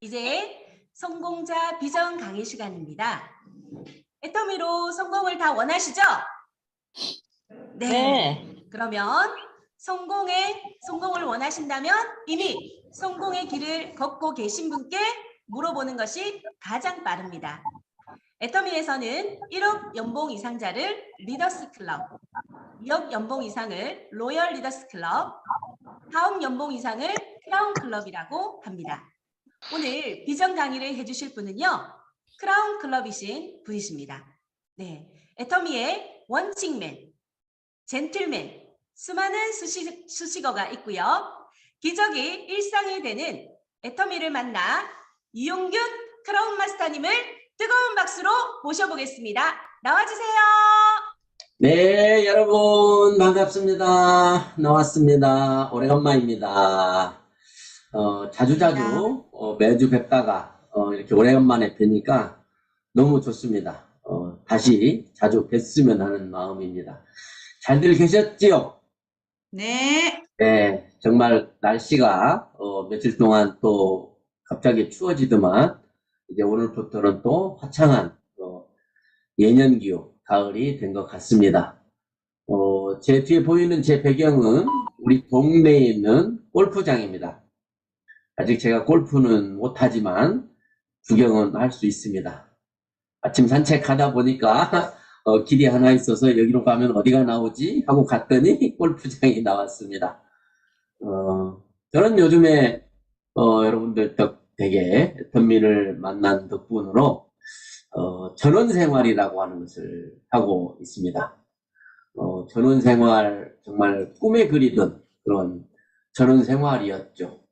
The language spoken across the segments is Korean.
이제 성공자 비전 강의 시간입니다. 애터미로 성공을 다 원하시죠? 네. 그러면 성공을 원하신다면 이미 성공의 길을 걷고 계신 분께 물어보는 것이 가장 빠릅니다. 애터미에서는 1억 연봉 이상자를 리더스 클럽, 2억 연봉 이상을 로열 리더스 클럽, 4억 연봉 이상을 크라운 클럽이라고 합니다. 오늘 비전 강의를 해주실 분은요, 크라운 클럽이신 분이십니다. 네, 애터미의 원칙맨, 젠틀맨, 수많은 수식어가 있고요. 기적이 일상이 되는 애터미를 만나 이용균 크라운 마스터님을 뜨거운 박수로 모셔보겠습니다. 나와주세요. 네, 여러분 반갑습니다. 나왔습니다. 오래간만입니다. 자주자주 매주 뵙다가 이렇게 오래간만에 뵈니까 너무 좋습니다. 다시 자주 뵀으면 하는 마음입니다. 잘들 계셨지요? 네. 네, 정말 날씨가 며칠 동안 또 갑자기 추워지더만 이제 오늘부터는 또 화창한 예년기후 가을이 된 것 같습니다. 제 뒤에 보이는 제 배경은 우리 동네에 있는 골프장입니다. 아직 제가 골프는 못하지만 구경은 할 수 있습니다. 아침 산책하다 보니까 길이 하나 있어서 여기로 가면 어디가 나오지? 하고 갔더니 골프장이 나왔습니다. 저는 요즘에 여러분들 덕택에 애터미를 만난 덕분으로 전원생활이라고 하는 것을 하고 있습니다. 전원생활 정말 꿈에 그리던 그런 전원생활이었죠.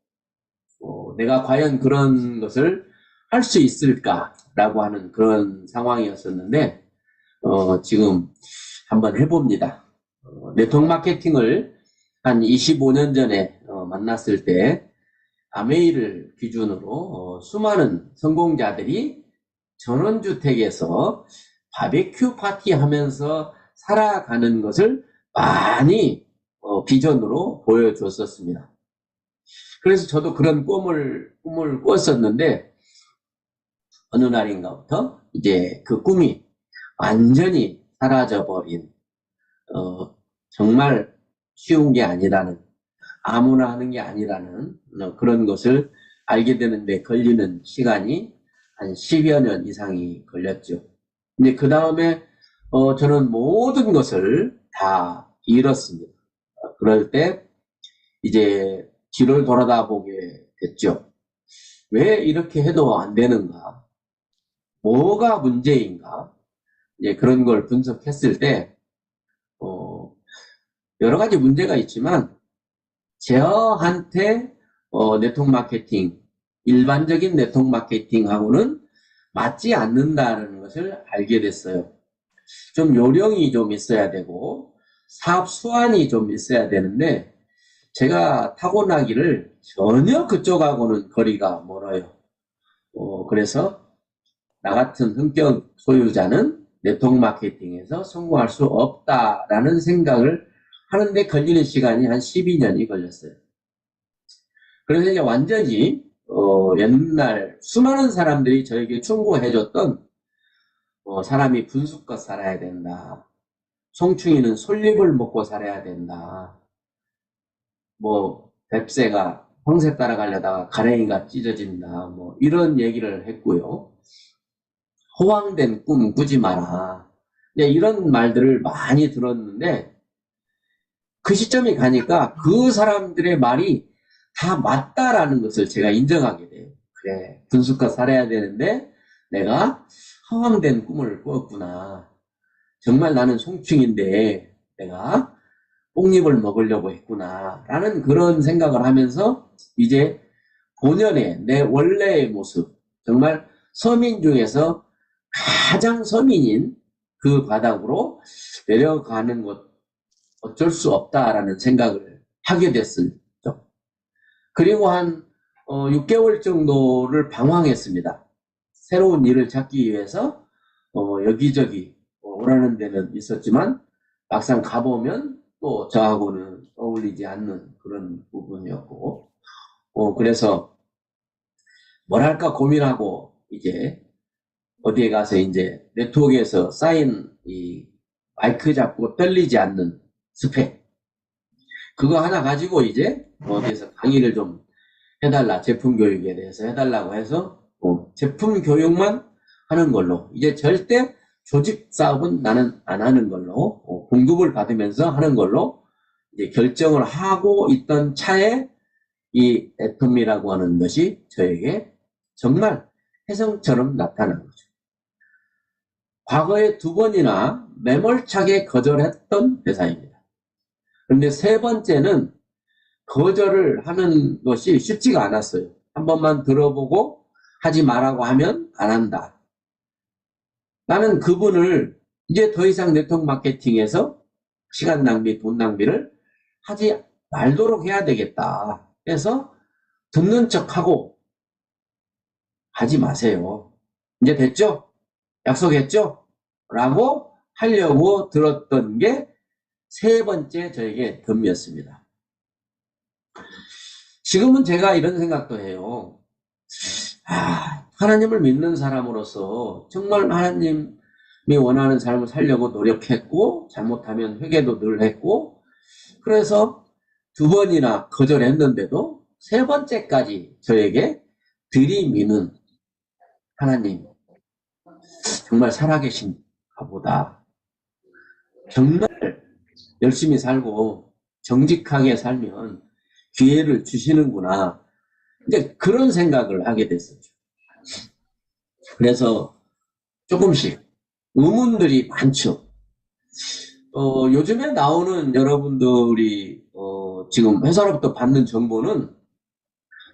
내가 과연 그런 것을 할 수 있을까라고 하는 그런 상황이었었는데 지금 한번 해봅니다. 네트워크 마케팅을 한 25년 전에 만났을 때 아메이를 기준으로 수많은 성공자들이 전원주택에서 바베큐 파티 하면서 살아가는 것을 많이 비전으로 보여줬었습니다. 그래서 저도 그런 꿈을 꿨었는데 어느 날인가부터 이제 그 꿈이 완전히 사라져버린 정말 쉬운 게 아니라는, 아무나 하는 게 아니라는 그런 것을 알게 되는데 걸리는 시간이 한 10여 년 이상이 걸렸죠. 근데 그 다음에 저는 모든 것을 다 잃었습니다. 그럴 때 이제 뒤를 돌아다 보게 됐죠. 왜 이렇게 해도 안 되는가? 뭐가 문제인가? 이제 그런 걸 분석했을 때 여러 가지 문제가 있지만 저한테 네트워크 마케팅, 일반적인 네트워크 마케팅하고는 맞지 않는다는 것을 알게 됐어요. 좀 요령이 좀 있어야 되고 사업 수완이 좀 있어야 되는데 제가 타고나기를 전혀 그쪽하고는 거리가 멀어요. 그래서 나 같은 성격 소유자는 네트워크 마케팅에서 성공할 수 없다라는 생각을 하는데 걸리는 시간이 한 12년이 걸렸어요. 그래서 이제 완전히 옛날 수많은 사람들이 저에게 충고해줬던 사람이 분수껏 살아야 된다. 송충이는 솔잎을 먹고 살아야 된다. 뭐 뱁새가 황새 따라가려다가 가랭이가 찢어진다. 뭐 이런 얘기를 했고요. 허황된 꿈 꾸지 마라. 이런 말들을 많이 들었는데 그 시점에 가니까 그 사람들의 말이 다 맞다라는 것을 제가 인정하게 돼요. 그래, 분수껏 살아야 되는데 내가 허황된 꿈을 꾸었구나. 정말 나는 송충인데 내가 뽕잎을 먹으려고 했구나 라는 그런 생각을 하면서 이제 본연의 내 원래의 모습, 정말 서민 중에서 가장 서민인 그 바닥으로 내려가는 것 어쩔 수 없다라는 생각을 하게 됐었죠. 그리고 한 6개월 정도를 방황했습니다. 새로운 일을 찾기 위해서 여기저기 오라는 데는 있었지만 막상 가보면 또 저하고는 어울리지 않는 그런 부분이었고 그래서 뭘 할까 고민하고 이제 어디에 가서 이제 네트워크에서 쌓인 이 마이크 잡고 떨리지 않는 스펙 그거 하나 가지고 이제 어디에서 강의를 좀 해달라 제품 교육에 대해서 해달라고 해서 제품 교육만 하는 걸로 이제 절대 조직 사업은 나는 안 하는 걸로 공급을 받으면서 하는 걸로 이제 결정을 하고 있던 차에 이 애텀이라고 하는 것이 저에게 정말 혜성처럼 나타난 거죠. 과거에 2번이나 매몰차게 거절했던 회사입니다. 그런데 3번째는 거절을 하는 것이 쉽지가 않았어요. 한 번만 들어보고 하지 말라고 하면 안 한다. 나는 그분을 이제 더 이상 네트워크 마케팅에서 시간 낭비, 돈 낭비를 하지 말도록 해야 되겠다. 그래서 듣는 척하고 하지 마세요. 이제 됐죠? 약속했죠? 라고 하려고 들었던 게 3번째 저에게 덤이었습니다. 지금은 제가 이런 생각도 해요. 하나님을 믿는 사람으로서 정말 하나님이 원하는 삶을 살려고 노력했고 잘못하면 회개도 늘 했고 그래서 2번이나 거절했는데도 3번째까지 저에게 들이미는 하나님 정말 살아계신가 보다. 정말 열심히 살고 정직하게 살면 기회를 주시는구나. 이제 그런 생각을 하게 됐었죠. 그래서 조금씩 의문들이 많죠. 요즘에 나오는 여러분들이 지금 회사로부터 받는 정보는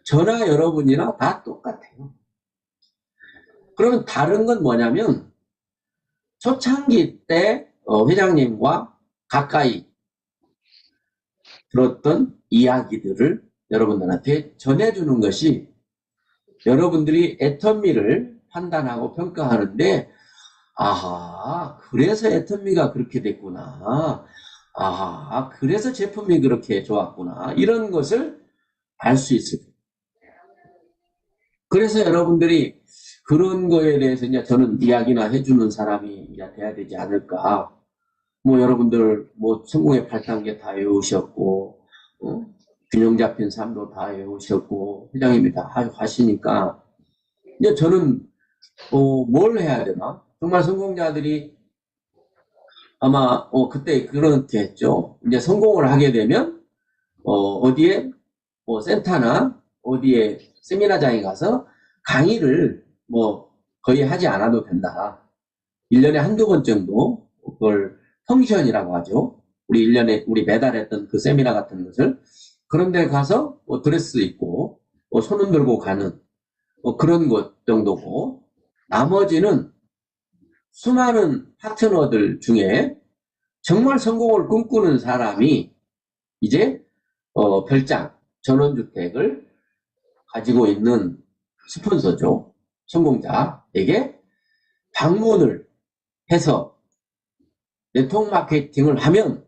저나 여러분이나 다 똑같아요. 그러면 다른 건 뭐냐면 초창기 때 회장님과 가까이 들었던 이야기들을 여러분들한테 전해주는 것이 여러분들이 애터미를 판단하고 평가하는데 아하 그래서 애터미가 그렇게 됐구나 아하 그래서 제품이 그렇게 좋았구나 이런 것을 알 수 있을 거예요. 그래서 여러분들이 그런 거에 대해서 이제 저는 이야기나 해주는 사람이 이제 돼야 되지 않을까. 뭐 여러분들 뭐 성공의 8단계 다 외우셨고 균형 잡힌 삶도 다 외우셨고 회장님이 다 하시니까 이제 저는 뭘 해야 되나? 정말 성공자들이 아마 그때 그렇게 했죠. 이제 성공을 하게 되면 어디에 뭐 센터나 어디에 세미나장에 가서 강의를 뭐 거의 하지 않아도 된다. 1년에 한두 번 정도 그걸 펑션이라고 하죠. 우리 1년에 우리 매달 했던 그 세미나 같은 것을 그런 데 가서 드레스 입고 손 흔들고 가는 그런 것 정도고 나머지는 수많은 파트너들 중에 정말 성공을 꿈꾸는 사람이 이제 별장 전원주택을 가지고 있는 스폰서죠. 성공자에게 방문을 해서 네트워크 마케팅을 하면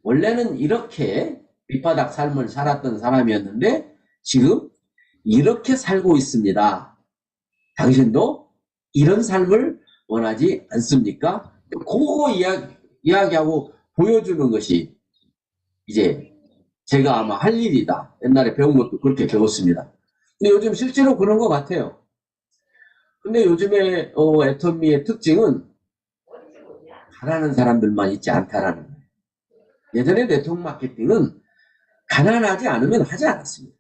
원래는 이렇게 밑바닥 삶을 살았던 사람이었는데 지금 이렇게 살고 있습니다. 당신도 이런 삶을 원하지 않습니까? 그거 이야기하고 보여주는 것이 이제 제가 아마 할 일이다. 옛날에 배운 것도 그렇게 배웠습니다. 근데 요즘 실제로 그런 것 같아요. 근데 요즘에 애터미의 특징은 가난한 사람들만 있지 않다라는 거예요. 예전에 네트워크 마케팅은 가난하지 않으면 하지 않았습니다.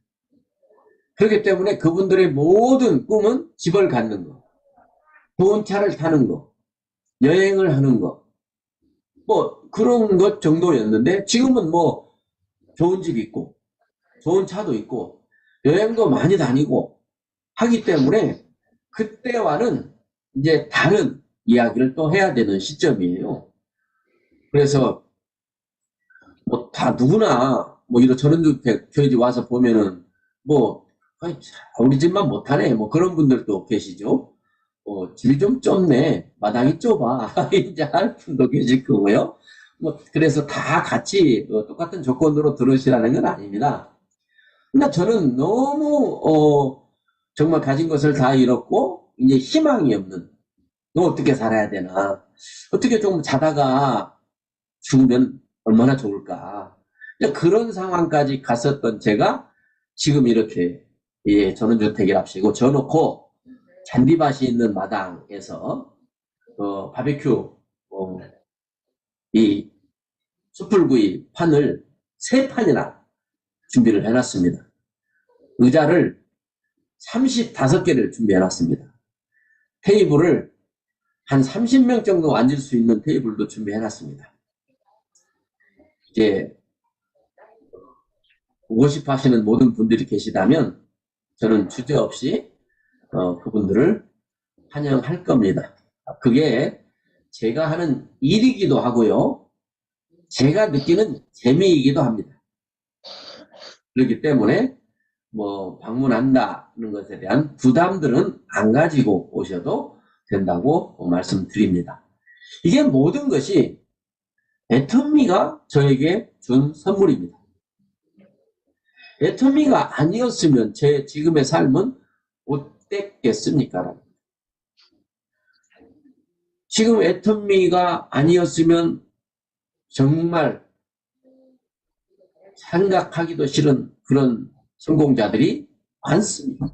그렇기 때문에 그분들의 모든 꿈은 집을 갖는 거, 좋은 차를 타는 거, 여행을 하는 거, 뭐 그런 것 정도였는데 지금은 뭐 좋은 집 있고 좋은 차도 있고 여행도 많이 다니고 하기 때문에 그때와는 이제 다른 이야기를 또 해야 되는 시점이에요. 그래서 뭐 다 누구나 뭐 이런 전원주택 저희 집 와서 보면은 뭐 아이, 우리 집만 못하네 뭐 그런 분들도 계시죠. 집이 좀 좁네 마당이 좁아 이제 할 분도 계실 거고요. 뭐 그래서 다 같이 똑같은 조건으로 들으시라는 건 아닙니다. 근데 저는 너무 정말 가진 것을 다 잃었고 이제 희망이 없는, 너 어떻게 살아야 되나, 어떻게 좀 자다가 죽으면 얼마나 좋을까, 이제 그런 상황까지 갔었던 제가 지금 이렇게 전원주택이랍시고 져놓고 잔디밭이 있는 마당에서 바베큐 이 숯불구이 판을 3판이나 준비를 해놨습니다. 의자를 35개를 준비해놨습니다. 테이블을 한 30명 정도 앉을 수 있는 테이블도 준비해놨습니다. 이제 보고 싶어 하시는 모든 분들이 계시다면 저는 주저없이 그분들을 환영할 겁니다. 그게 제가 하는 일이기도 하고요. 제가 느끼는 재미이기도 합니다. 그렇기 때문에 방문한다는 것에 대한 부담들은 안 가지고 오셔도 된다고 말씀드립니다. 이게 모든 것이 애터미가 저에게 준 선물입니다. 애터미가 아니었으면 제 지금의 삶은 어땠겠습니까? 지금 애터미가 아니었으면 정말 생각하기도 싫은 그런 성공자들이 많습니다.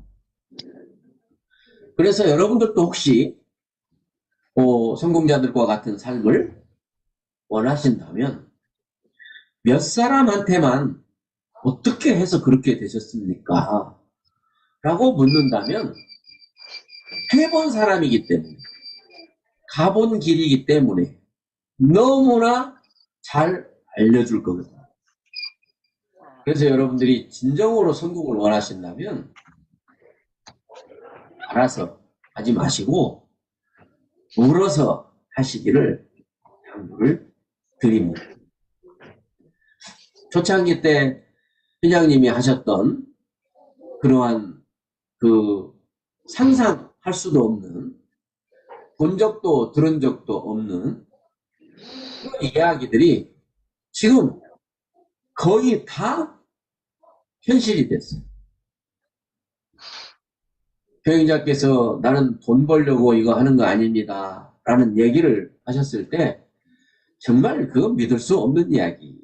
그래서 여러분들도 혹시 성공자들과 같은 삶을 원하신다면 몇 사람한테만 어떻게 해서 그렇게 되셨습니까? 라고 묻는다면 해본 사람이기 때문에, 가본 길이기 때문에 너무나 잘 알려줄 거거든요. 그래서 여러분들이 진정으로 성공을 원하신다면 알아서 하지 마시고 물어서 하시기를 당부를 드립니다. 초창기 때 회장님이 하셨던 그러한 상상할 수도 없는, 본 적도 들은 적도 없는 그런 이야기들이 지금 거의 다 현실이 됐어요. 교행자께서 나는 돈 벌려고 이거 하는 거 아닙니다 라는 얘기를 하셨을 때 정말 그거 믿을 수 없는 이야기.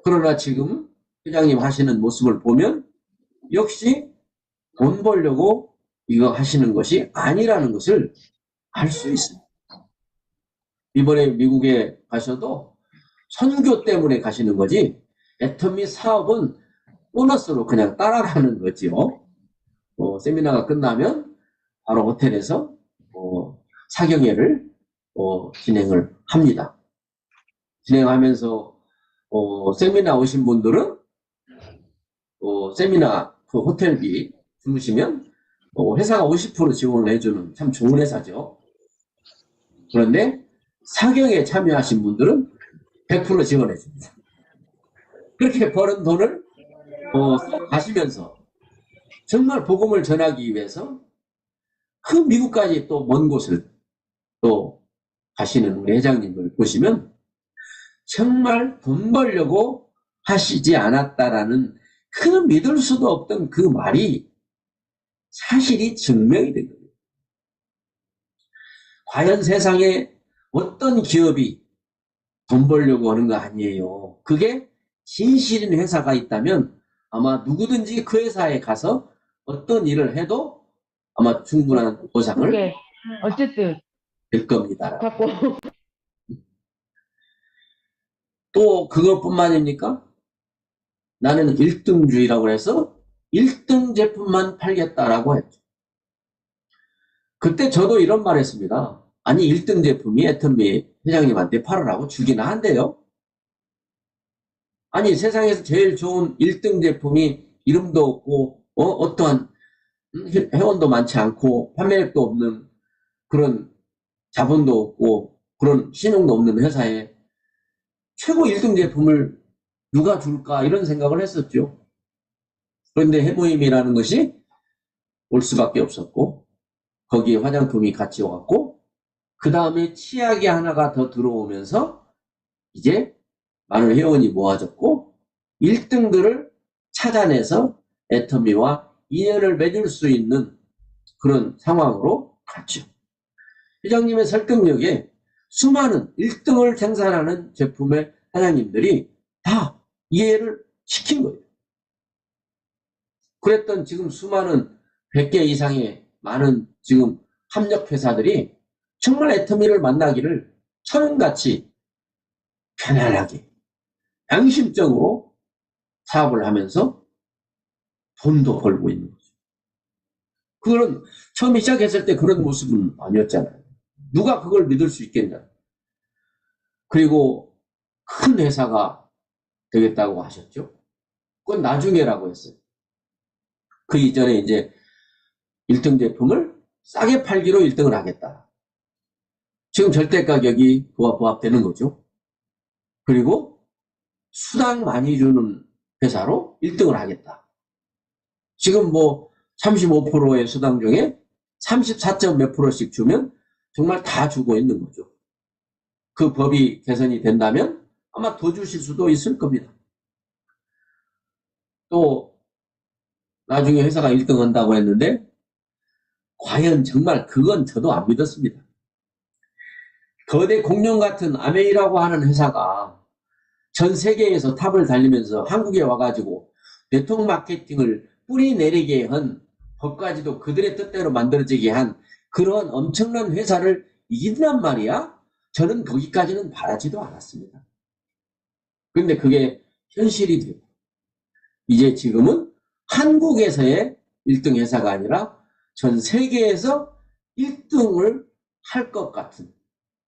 그러나 지금 회장님 하시는 모습을 보면 역시 돈 벌려고 이거 하시는 것이 아니라는 것을 알 수 있습니다. 이번에 미국에 가셔도 선교 때문에 가시는 거지 애터미 사업은 보너스로 그냥 따라가는 거지요. 세미나가 끝나면 바로 호텔에서 사경회를 진행을 합니다. 진행하면서 세미나 오신 분들은 세미나 그 호텔비 주무시면 회사가 50% 지원을 해주는 참 좋은 회사죠. 그런데 사경에 참여하신 분들은 100% 지원해 줍니다. 그렇게 버는 돈을 가시면서 정말 복음을 전하기 위해서 그 미국까지 또 먼 곳을 또 가시는 우리 회장님을 보시면 정말 돈 벌려고 하시지 않았다라는 그 믿을 수도 없던 그 말이 사실이 증명이 된 겁니다. 과연 세상에 어떤 기업이 돈 벌려고 하는 거 아니에요. 그게 진실인 회사가 있다면 아마 누구든지 그 회사에 가서 어떤 일을 해도 아마 충분한 보상을 어쨌든 될 겁니다. 갖고 또 그것뿐만입니까? 나는 1등주의라고 해서 1등 제품만 팔겠다라고 했죠. 그때 저도 이런 말 했습니다. 아니 1등 제품이 애터미 회장님한테 팔으라고 주기나 한대요. 아니 세상에서 제일 좋은 1등 제품이 이름도 없고 어떠한 회원도 많지 않고 판매액도 없는 그런 자본도 없고 그런 신용도 없는 회사에 최고 1등 제품을 누가 줄까 이런 생각을 했었죠. 그런데 해모임이라는 것이 올 수밖에 없었고 거기에 화장품이 같이 왔고 그 다음에 치약이 하나가 더 들어오면서 이제 많은 회원이 모아졌고 1등들을 찾아내서 애터미와 인연을 맺을 수 있는 그런 상황으로 갔죠. 회장님의 설득력에 수많은 1등을 생산하는 제품의 사장님들이 다 이해를 시킨 거예요. 그랬던 지금 수많은 100개 이상의 많은 지금 협력회사들이 정말 애터미를 만나기를 천원같이 편안하게 양심적으로 사업을 하면서 돈도 벌고 있는 거죠. 그거는 처음에 시작했을 때 그런 모습은 아니었잖아요. 누가 그걸 믿을 수 있겠냐. 그리고 큰 회사가 되겠다고 하셨죠. 그건 나중에라고 했어요. 그 이전에 이제 1등 제품을 싸게 팔기로 1등을 하겠다. 지금 절대 가격이 그와 부합되는 거죠. 그리고 수당 많이 주는 회사로 1등을 하겠다. 지금 뭐 35%의 수당 중에 34점 몇 프로씩 주면 정말 다 주고 있는 거죠. 그 법이 개선이 된다면 아마 더 주실 수도 있을 겁니다. 또 나중에 회사가 1등 한다고 했는데 과연 정말 그건 저도 안 믿었습니다. 거대 공룡 같은 아메이라고 하는 회사가 전 세계에서 탑을 달리면서 한국에 와가지고 네트워크 마케팅을 뿌리 내리게 한 법까지도 그들의 뜻대로 만들어지게 한 그런 엄청난 회사를 이긴단 말이야? 저는 거기까지는 바라지도 않았습니다. 근데 그게 현실이 되고 이제 지금은 한국에서의 1등 회사가 아니라 전 세계에서 1등을 할 것 같은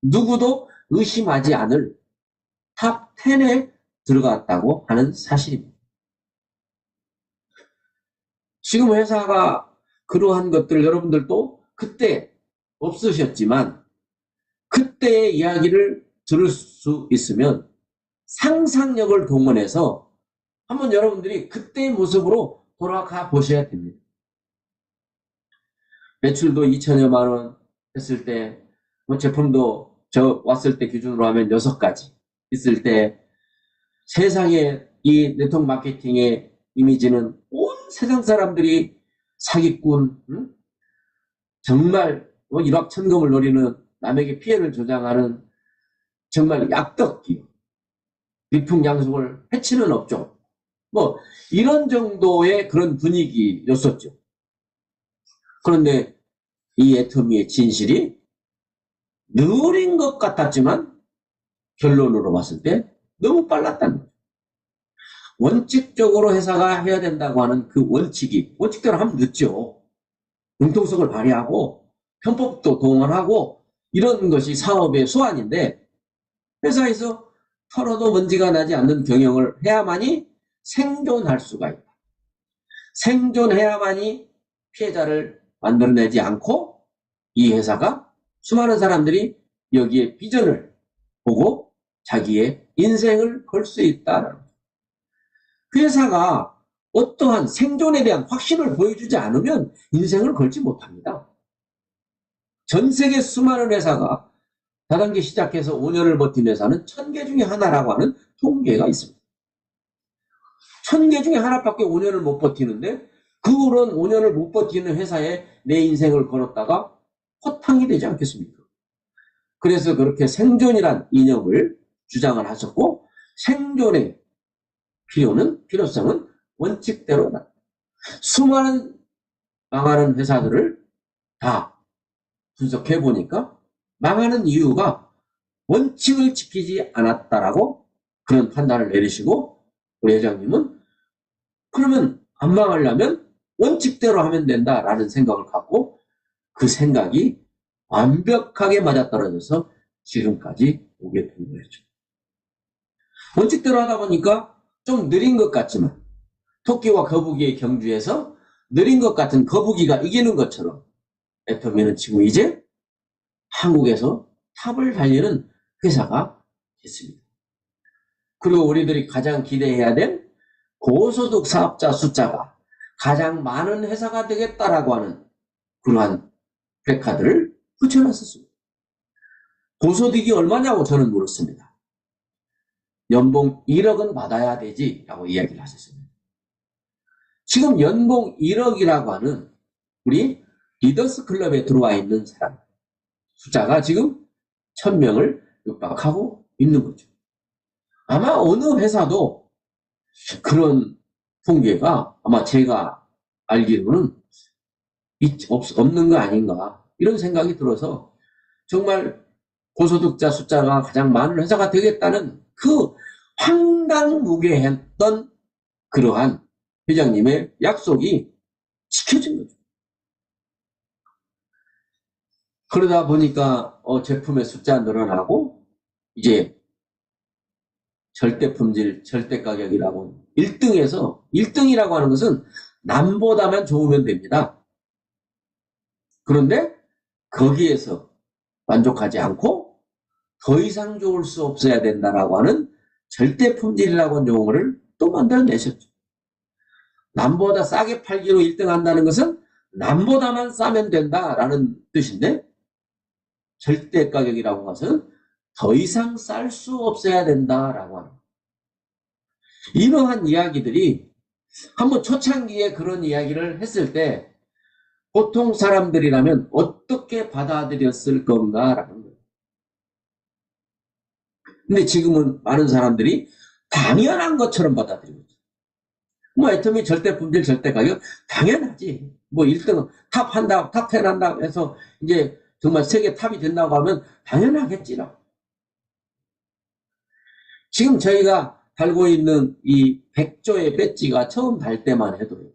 누구도 의심하지 않을 탑 10에 들어갔다고 하는 사실입니다. 지금 회사가 그러한 것들 여러분들도 그때 없으셨지만 그때의 이야기를 들을 수 있으면 상상력을 동원해서 한번 여러분들이 그때의 모습으로 돌아가 보셔야 됩니다. 매출도 2천여만 원 했을 때, 뭐 제품도 저 왔을 때 기준으로 하면 6가지 있을 때 세상에 이 네트워크 마케팅의 이미지는 온 세상 사람들이 사기꾼, 정말 일확천금을 노리는 남에게 피해를 조장하는 정말 약덕기, 미풍양속을 해치는 업종, 뭐 이런 정도의 그런 분위기였었죠. 그런데 이 애터미의 진실이 느린 것 같았지만 결론으로 봤을 때 너무 빨랐다는 거죠. 원칙적으로 회사가 해야 된다고 하는 그 원칙대로 하면 늦죠. 융통성을 발휘하고 편법도 동원하고 이런 것이 사업의 수완인데 회사에서 털어도 먼지가 나지 않는 경영을 해야만이 생존할 수가 있다. 생존해야만이 피해자를 만들어내지 않고 이 회사가 수많은 사람들이 여기에 비전을 보고 자기의 인생을 걸 수 있다는 거죠. 그 회사가 어떠한 생존에 대한 확신을 보여주지 않으면 인생을 걸지 못합니다. 전 세계 수많은 회사가 다단계 시작해서 5년을 버틴 회사는 1000개 중에 하나라고 하는 통계가 있습니다. 1000개 중에 하나밖에 5년을 못 버티는데 그런 5년을 못 버티는 회사에 내 인생을 걸었다가 허탕이 되지 않겠습니까? 그래서 그렇게 생존이란 이념을 주장을 하셨고 생존의 필요성은 원칙대로다. 수많은 망하는 회사들을 다 분석해 보니까 망하는 이유가 원칙을 지키지 않았다라고 그런 판단을 내리시고 우리 회장님은 그러면 안 망하려면 원칙대로 하면 된다라는 생각을 갖고 그 생각이 완벽하게 맞아떨어져서 지금까지 오게 된 거죠. 원칙대로 하다 보니까 좀 느린 것 같지만 토끼와 거북이의 경주에서 느린 것 같은 거북이가 이기는 것처럼 애터미는 지금 이제 한국에서 탑을 달리는 회사가 됐습니다. 그리고 우리들이 가장 기대해야 될 고소득 사업자 숫자가 가장 많은 회사가 되겠다라고 하는 그러한 플래카드를 붙여놨었습니다. 고소득이 얼마냐고 저는 물었습니다. 연봉 1억은 받아야 되지 라고 이야기를 하셨습니다. 지금 연봉 1억이라고 하는 우리 리더스 클럽에 들어와 있는 사람 숫자가 지금 1000명을 육박하고 있는 거죠. 아마 어느 회사도 그런 통계가 아마 제가 알기로는 없는 거 아닌가 이런 생각이 들어서 정말 고소득자 숫자가 가장 많은 회사가 되겠다는 그 황당무계했던 그러한 회장님의 약속이 지켜진 거죠. 그러다 보니까 제품의 숫자 늘어나고 이제 절대품질, 절대가격이라고 1등이라고 하는 것은 남보다만 좋으면 됩니다. 그런데 거기에서 만족하지 않고 더 이상 좋을 수 없어야 된다라고 하는 절대품질이라고 하는 용어를 또 만들어내셨죠. 남보다 싸게 팔기로 1등 한다는 것은 남보다만 싸면 된다라는 뜻인데 절대가격이라고 하는 것은 더 이상 쌀 수 없어야 된다라고 하는 이러한 이야기들이 한번 초창기에 그런 이야기를 했을 때 보통 사람들이라면 어떻게 받아들였을 건가라는 거예요. 근데 지금은 많은 사람들이 당연한 것처럼 받아들이고 있어요. 뭐 애터미 절대품질 절대가격 당연하지. 뭐 1등 탑 한다고 탑 10 한다고 해서 이제 정말 세계 탑이 된다고 하면 당연하겠지라. 지금 저희가 달고 있는 이 100조의 배지가 처음 달 때만 해도요.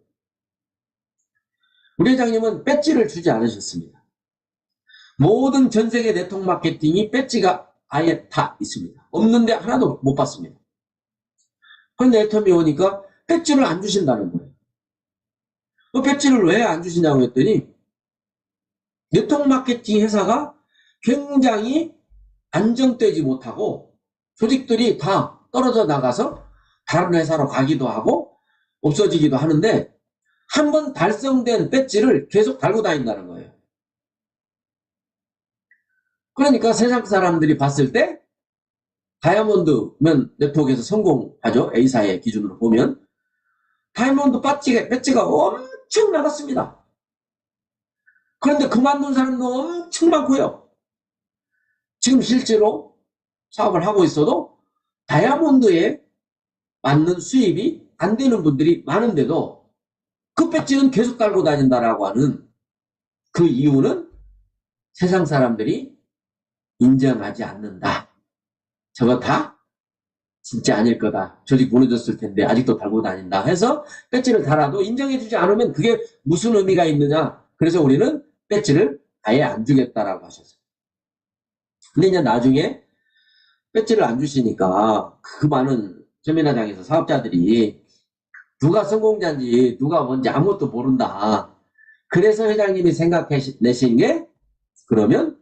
우리 회장님은 배지를 주지 않으셨습니다. 모든 전 세계 네트워크 마케팅이 배지가 아예 다 있습니다. 없는데 하나도 못 받습니다. 그런데 애터미 오니까 배지를 안 주신다는 거예요. 그 배지를 왜 안 주시냐고 했더니 네트워크 마케팅 회사가 굉장히 안정되지 못하고 조직들이 다 떨어져 나가서 다른 회사로 가기도 하고 없어지기도 하는데 한번 달성된 배지를 계속 달고 다닌다는 거예요. 그러니까 세상 사람들이 봤을 때 다이아몬드면 네트워크에서 성공하죠. A사의 기준으로 보면 다이아몬드 배지가 엄청 나갔습니다. 그런데 그만둔 사람도 엄청 많고요. 지금 실제로 사업을 하고 있어도 다이아몬드에 맞는 수입이 안 되는 분들이 많은데도 그 배지는 계속 달고 다닌다라고 하는 그 이유는 세상 사람들이 인정하지 않는다. 저거 다 진짜 아닐 거다. 조직 무너졌을 텐데 아직도 달고 다닌다 해서 배지를 달아도 인정해주지 않으면 그게 무슨 의미가 있느냐. 그래서 우리는 배지를 아예 안 주겠다라고 하셨어요. 근데 이제 나중에 배지를 안 주시니까 그 많은 세미나장에서 사업자들이 누가 성공자인지 누가 뭔지 아무것도 모른다. 그래서 회장님이 생각내신 게 그러면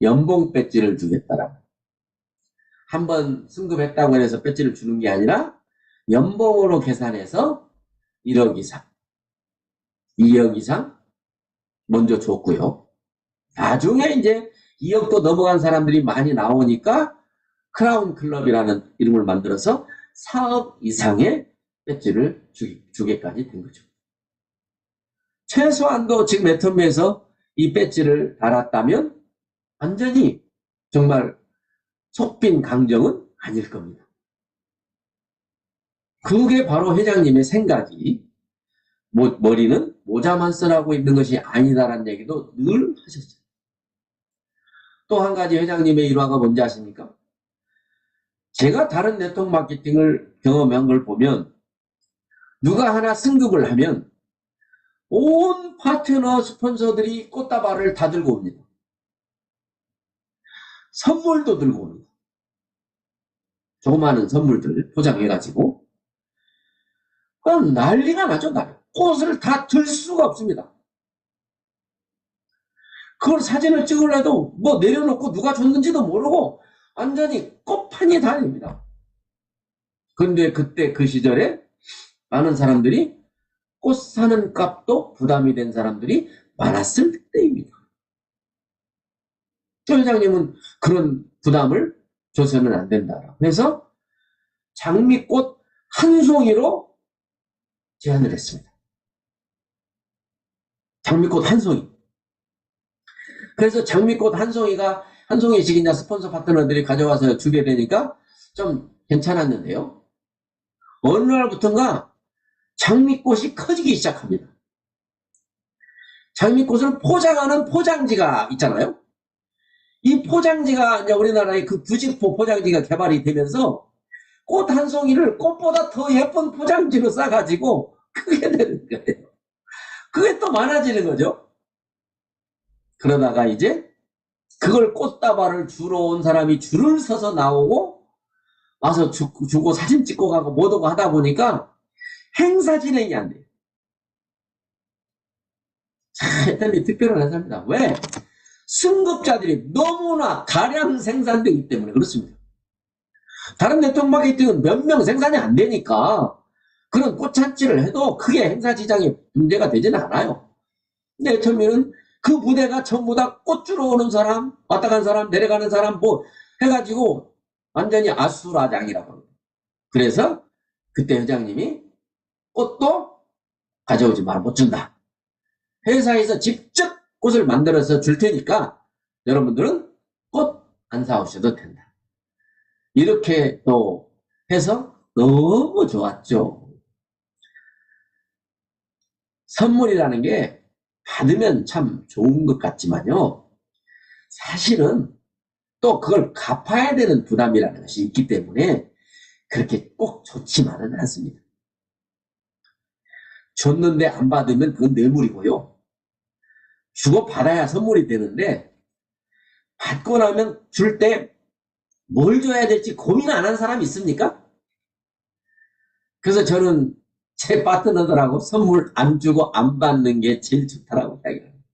연봉 배지를 주겠다라. 한번 승급했다고 해서 배지를 주는 게 아니라 연봉으로 계산해서 1억 이상, 2억 이상 먼저 줬고요. 나중에 이제 2억도 넘어간 사람들이 많이 나오니까 크라운 클럽이라는 이름을 만들어서 4억 이상의 배지를 주게까지 된 거죠. 최소한도 지금 애터미에서 이 배지를 달았다면 완전히 정말 속빈 강정은 아닐 겁니다. 그게 바로 회장님의 생각이 머리는 모자만 쓰라고 있는 것이 아니다라는 얘기도 늘 하셨어요. 또 한 가지 회장님의 일화가 뭔지 아십니까? 제가 다른 네트워크 마케팅을 경험한 걸 보면 누가 하나 승급을 하면 온 파트너 스폰서들이 꽃다발을 다 들고 옵니다. 선물도 들고 옵니다. 조그마한 선물들 포장해가지고 그럼 난리가 나죠. 꽃을 다 들 수가 없습니다. 그걸 사진을 찍으려도 뭐 내려놓고 누가 줬는지도 모르고 완전히 꽃판이 다닙니다. 그런데 그때 그 시절에 많은 사람들이 꽃 사는 값도 부담이 된 사람들이 많았을 때입니다. 조 회장님은 그런 부담을 줘서는 안 된다. 그래서 장미꽃 한 송이로 제안을 했습니다. 장미꽃 한 송이. 그래서 장미꽃 한 송이씩 이제 스폰서 파트너들이 가져와서 주게 되니까 좀 괜찮았는데요. 어느 날부턴가 장미꽃이 커지기 시작합니다. 장미꽃을 포장하는 포장지가 있잖아요. 이 포장지가 이제 우리나라의 그 부직포 포장지가 개발이 되면서 꽃 한 송이를 꽃보다 더 예쁜 포장지로 싸가지고 크게 되는 거예요. 그게 또 많아지는 거죠. 그러다가 이제 그걸 꽃다발을 주러 온 사람이 줄을 서서 나오고 와서 주고 사진 찍고 가고 못 오고 하다 보니까 행사 진행이 안 돼요. 참 특별한 회사입니다. 왜? 승급자들이 너무나 다량 생산되기 때문에 그렇습니다. 다른 네트워크 마케팅은 몇 명 생산이 안 되니까 그런 꽃잔치를 해도 크게 행사 지장이 문제가 되지는 않아요. 근데 애터미는 그 무대가 전부 다 꽃 주러 오는 사람, 왔다 간 사람, 내려가는 사람 뭐 해가지고 완전히 아수라장이라고 합니다. 그래서 그때 회장님이 꽃도 가져오지 말 못 준다. 회사에서 직접 꽃을 만들어서 줄 테니까 여러분들은 꽃 안 사오셔도 된다. 이렇게 또 해서 너무 좋았죠. 선물이라는 게 받으면 참 좋은 것 같지만요. 사실은 또 그걸 갚아야 되는 부담이라는 것이 있기 때문에 그렇게 꼭 좋지만은 않습니다. 줬는데 안 받으면 그건 뇌물이고요. 주고 받아야 선물이 되는데 받고 나면 줄 때 뭘 줘야 될지 고민 안 한 사람 있습니까? 그래서 저는 제 파트너들하고 선물 안 주고 안 받는 게 제일 좋다라고 이야기합니다.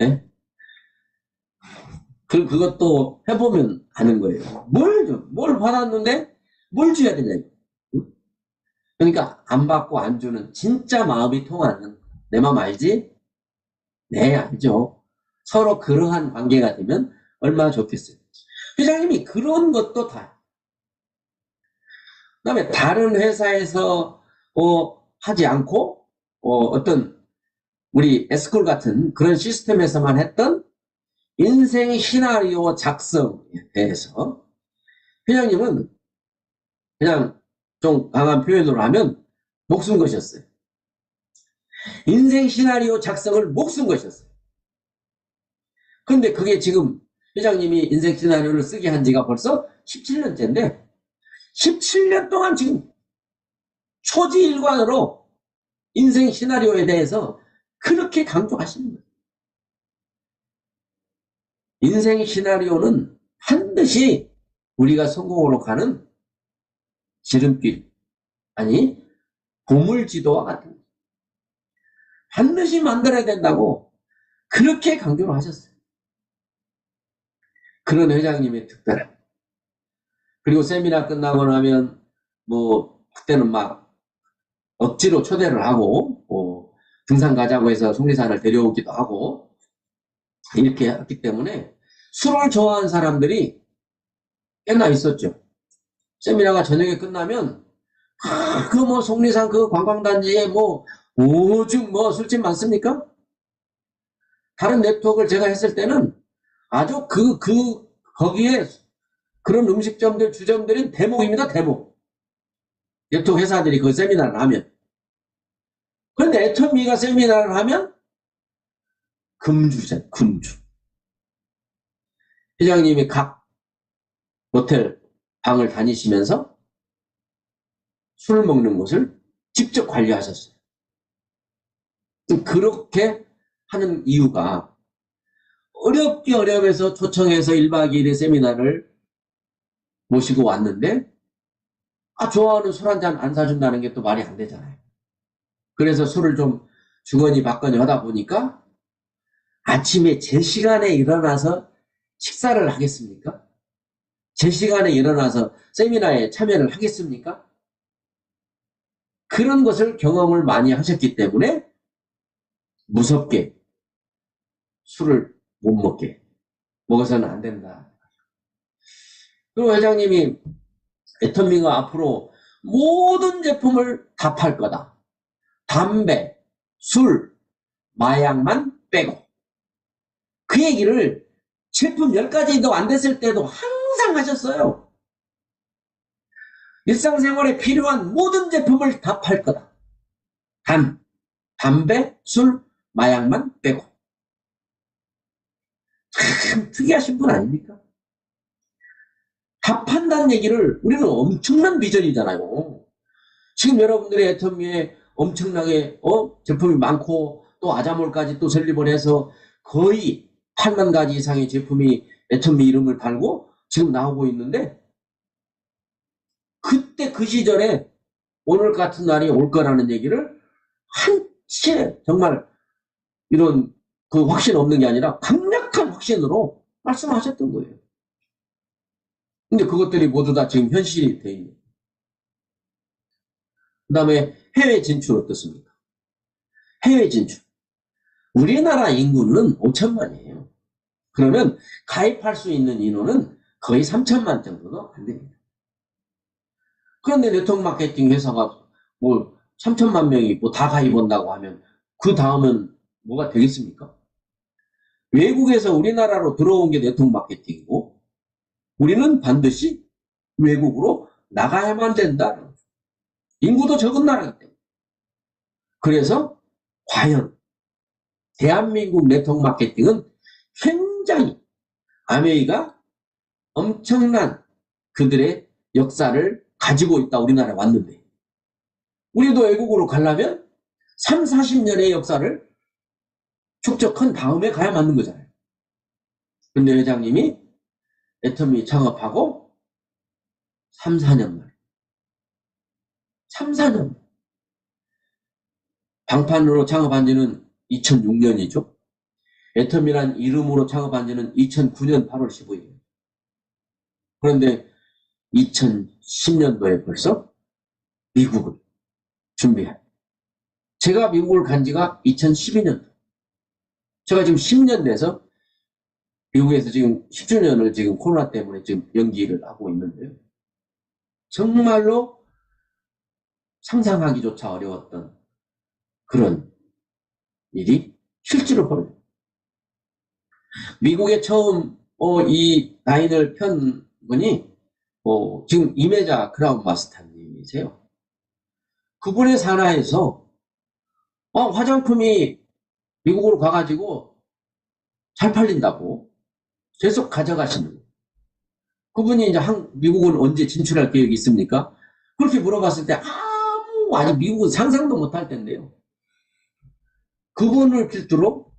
네? 그것도 해보면 아는 거예요. 뭘 받았는데 뭘 줘야 되냐. 응? 그러니까 안 받고 안 주는 진짜 마음이 통하는 내 마음 알지? 네, 알죠. 서로 그러한 관계가 되면 얼마나 좋겠어요. 회장님이 그런 것도 다. 그 다음에 다른 회사에서 하지 않고 어떤 우리 에스쿨 같은 그런 시스템에서만 했던 인생 시나리오 작성에 대해서 회장님은 그냥 좀 강한 표현으로 하면 목숨 거셨어요. 인생 시나리오 작성을 목숨 거셨어요. 그런데 그게 지금 회장님이 인생 시나리오를 쓰게 한 지가 벌써 17년째인데 17년 동안 지금 초지일관으로 인생 시나리오에 대해서 그렇게 강조하시는 거예요. 인생 시나리오는 반드시 우리가 성공으로 가는 지름길, 아니 보물지도와 같은 거예요. 반드시 만들어야 된다고 그렇게 강조를 하셨어요. 그런 회장님의 특별함. 그리고 세미나 끝나고 나면 뭐 그때는 막 억지로 초대를 하고 등산 가자고 해서 속리산을 데려오기도 하고 이렇게 했기 때문에 술을 좋아하는 사람들이 꽤나 있었죠. 세미나가 저녁에 끝나면 그 뭐 속리산 그 관광단지에 뭐 오죽 뭐 술집 많습니까? 다른 네트워크를 제가 했을 때는 아주 거기에 그런 음식점들 주점들은 대목입니다. 대목. 네트워크 회사들이 그 세미나를 하면. 그런데 애터미가 세미나를 하면 금주죠. 금주. 회장님이 각 모텔 방을 다니시면서 술 먹는 곳을 직접 관리하셨어요. 그렇게 하는 이유가 어렵게 초청해서 1박 2일의 세미나를 모시고 왔는데 좋아하는 술 한 잔 안 사준다는 게 또 말이 안 되잖아요. 그래서 술을 좀 주거니 받거니 하다 보니까 아침에 제 시간에 일어나서 식사를 하겠습니까? 제 시간에 일어나서 세미나에 참여를 하겠습니까? 그런 것을 경험을 많이 하셨기 때문에 무섭게 술을 못 먹게 먹어서는 안 된다. 그리고 회장님이 애터미가 앞으로 모든 제품을 다 팔 거다. 담배, 술, 마약만 빼고. 그 얘기를 제품 10가지도 안 됐을 때도 항상 하셨어요. 일상생활에 필요한 모든 제품을 다 팔 거다. 단, 담배, 술, 마약만 빼고. 참 특이하신 분 아닙니까? 다 판다는 얘기를 우리는 엄청난 비전이잖아요. 지금 여러분들의 애터미에 엄청나게 제품이 많고 또 아자몰까지 또 설립을 해서 거의 8만 가지 이상의 제품이 애터미 이름을 달고 지금 나오고 있는데, 그때 그 시절에 오늘 같은 날이 올 거라는 얘기를 한치의 정말 이런 그 확신 없는 게 아니라 강력한 확신으로 말씀하셨던 거예요. 근데 그것들이 모두 다 지금 현실이 돼 있는. 그 다음에 해외 진출 어떻습니까? 해외 진출. 우리나라 인구는 5천만이에요. 그러면 가입할 수 있는 인원은 거의 3천만 정도도 안 됩니다. 그런데 네트워크 마케팅 회사가 뭐 3천만 명이 뭐 다 가입한다고 하면 그 다음은 뭐가 되겠습니까? 외국에서 우리나라로 들어온 게 네트워크 마케팅이고 우리는 반드시 외국으로 나가야만 된다. 인구도 적은 나라이기 때문에. 그래서 과연 대한민국 네트워크 마케팅은 굉장히 아메이가 엄청난 그들의 역사를 가지고 있다. 우리나라에 왔는데 우리도 외국으로 가려면 3, 40년의 역사를 축적한 다음에 가야 맞는 거잖아요. 근데 회장님이 애터미 창업하고 3, 4년 만에 3, 4년 방판으로 창업한 지는 2006년이죠. 애터미란 이름으로 창업한 지는 2009년 8월 15일. 그런데 2010년도에 벌써 미국을 준비한. 제가 미국을 간 지가 2012년도. 제가 지금 10년 돼서 미국에서 지금 10주년을 지금 코로나 때문에 지금 연기를 하고 있는데요. 정말로 상상하기조차 어려웠던 그런 일이 실제로 벌어요. 미국에 처음 이 라인을 편 분이 지금 이메자 크라운 마스터님이세요. 그분의 산하에서 화장품이 미국으로 가가지고 잘 팔린다고 계속 가져가시는 거예요. 그분이 이제 미국은 언제 진출할 계획이 있습니까? 그렇게 물어봤을 때 아직 미국은 상상도 못할 텐데요. 그분을 필두로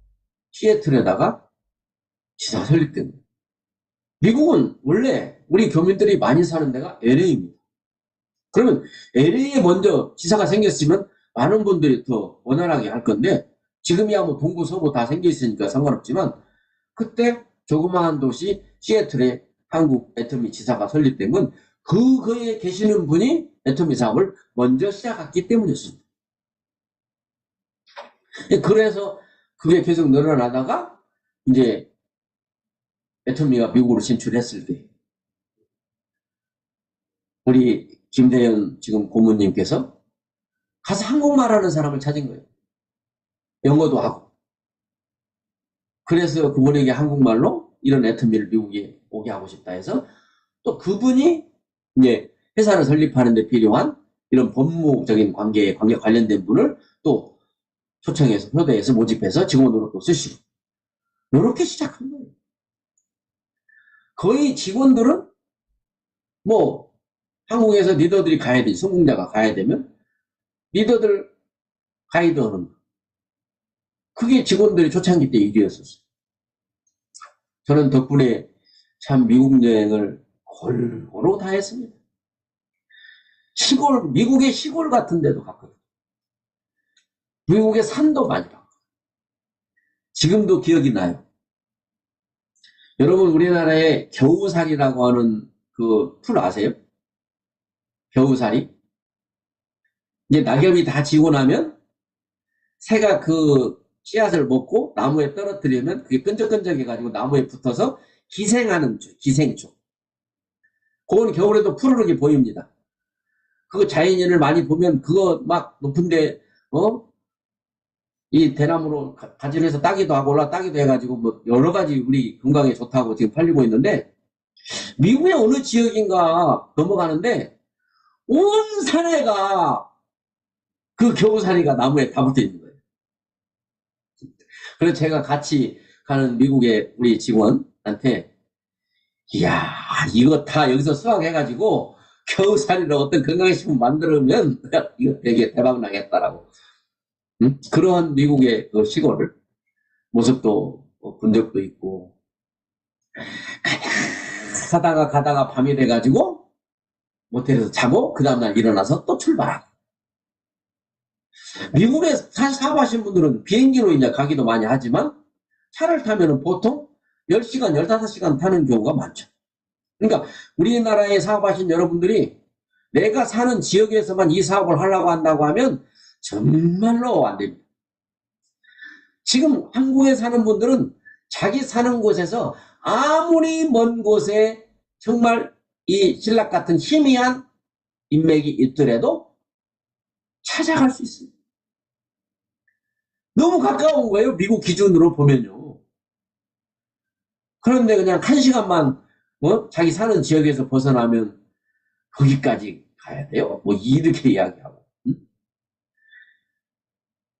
시애틀에다가 지사 설립된 거예요. 미국은 원래 우리 교민들이 많이 사는 데가 LA입니다. 그러면 LA에 먼저 지사가 생겼으면 많은 분들이 더 원활하게 할 건데 지금이야 뭐 동부 서부 다 생겨 있으니까 상관없지만 그때 조그마한 도시 시애틀에 한국 애터미 지사가 설립된 건 그거에 계시는 분이 애터미 사업을 먼저 시작했기 때문이었습니다. 그래서 그게 계속 늘어나다가 이제 애터미가 미국으로 진출했을 때 우리 김대현 지금 고모님께서 가서 한국말 하는 사람을 찾은 거예요. 영어도 하고. 그래서 그분에게 한국말로 이런 애터미를 미국에 오게 하고 싶다 해서 또 그분이 이제 회사를 설립하는 데 필요한 이런 법무적인 관계에 관련된 분을 또 초청해서 초대해서 모집해서 직원으로 또 쓰시고 이렇게 시작한 거예요. 거의 직원들은 뭐 한국에서 리더들이 가야 되지, 성공자가 가야 되면 리더들 가이드하는 거. 그게 직원들이 초창기 때 일이었었어요. 저는 덕분에 참 미국 여행을 골고루 다 했습니다. 미국의 시골 같은 데도 갔거든요. 미국의 산도 많이 갔거든요. 지금도 기억이 나요. 여러분 우리나라에 겨우살이라고 하는 그 풀 아세요? 겨우살이? 이제 낙엽이 다 지고 나면 새가 그 씨앗을 먹고 나무에 떨어뜨리면 그게 끈적끈적해가지고 나무에 붙어서 기생하는 쪽, 기생충. 그건 겨울에도 푸르르게 보입니다. 그거 자연인을 많이 보면 그거 막 높은데 이 대나무로 가지를 해서 따기도 하고 올라 따기도 해가지고 뭐 여러 가지 우리 건강에 좋다고 지금 팔리고 있는데 미국의 어느 지역인가 넘어가는데 온 산에가 그 겨우살이가 나무에 다 붙어 있는 거예요. 그래서 제가 같이 가는 미국의 우리 직원한테 이야 이거 다 여기서 수확해가지고 겨우살이로 어떤 건강식품 만들면 이거 되게 대박 나겠다라고 그런 미국의 그 시골 모습도 본 적도 있고 가다가 밤이 돼가지고 모텔에서 자고 그 다음날 일어나서 또 출발하고 미국에 사업하신 분들은 비행기로 이제 가기도 많이 하지만 차를 타면은 보통 10시간, 15시간 타는 경우가 많죠. 그러니까 우리나라에 사업하신 여러분들이 내가 사는 지역에서만 이 사업을 하려고 한다고 하면 정말로 안 됩니다. 지금 한국에 사는 분들은 자기 사는 곳에서 아무리 먼 곳에 정말 이 신락 같은 희미한 인맥이 있더라도 찾아갈 수 있습니다. 너무 가까운 거예요. 미국 기준으로 보면요. 그런데 그냥 1시간만 자기 사는 지역에서 벗어나면 거기까지 가야 돼요. 뭐 이렇게 이야기하고.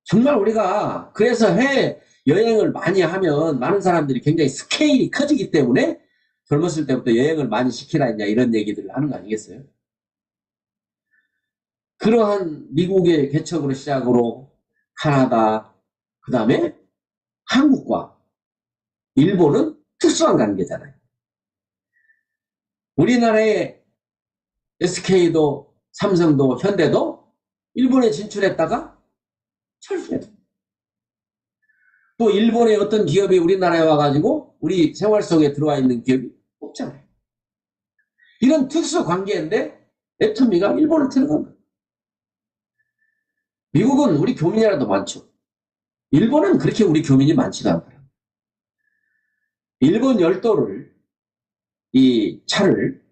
정말 우리가 그래서 해외 여행을 많이 하면 많은 사람들이 굉장히 스케일이 커지기 때문에 젊었을 때부터 여행을 많이 시키라 이제 이런 얘기들을 하는 거 아니겠어요? 그러한 미국의 개척으로 시작으로 카나다, 그 다음에 한국과 일본은 특수한 관계잖아요. 우리나라의 SK도 삼성도 현대도 일본에 진출했다가 철수했다. 또 일본의 어떤 기업이 우리나라에 와가지고 우리 생활 속에 들어와 있는 기업이 없잖아요. 이런 특수 관계인데 애터미가 일본을 들어간 거예요. 미국은 우리 교민이라도 많죠. 일본은 그렇게 우리 교민이 많지도 않더라고요. 일본 열도를 이 차를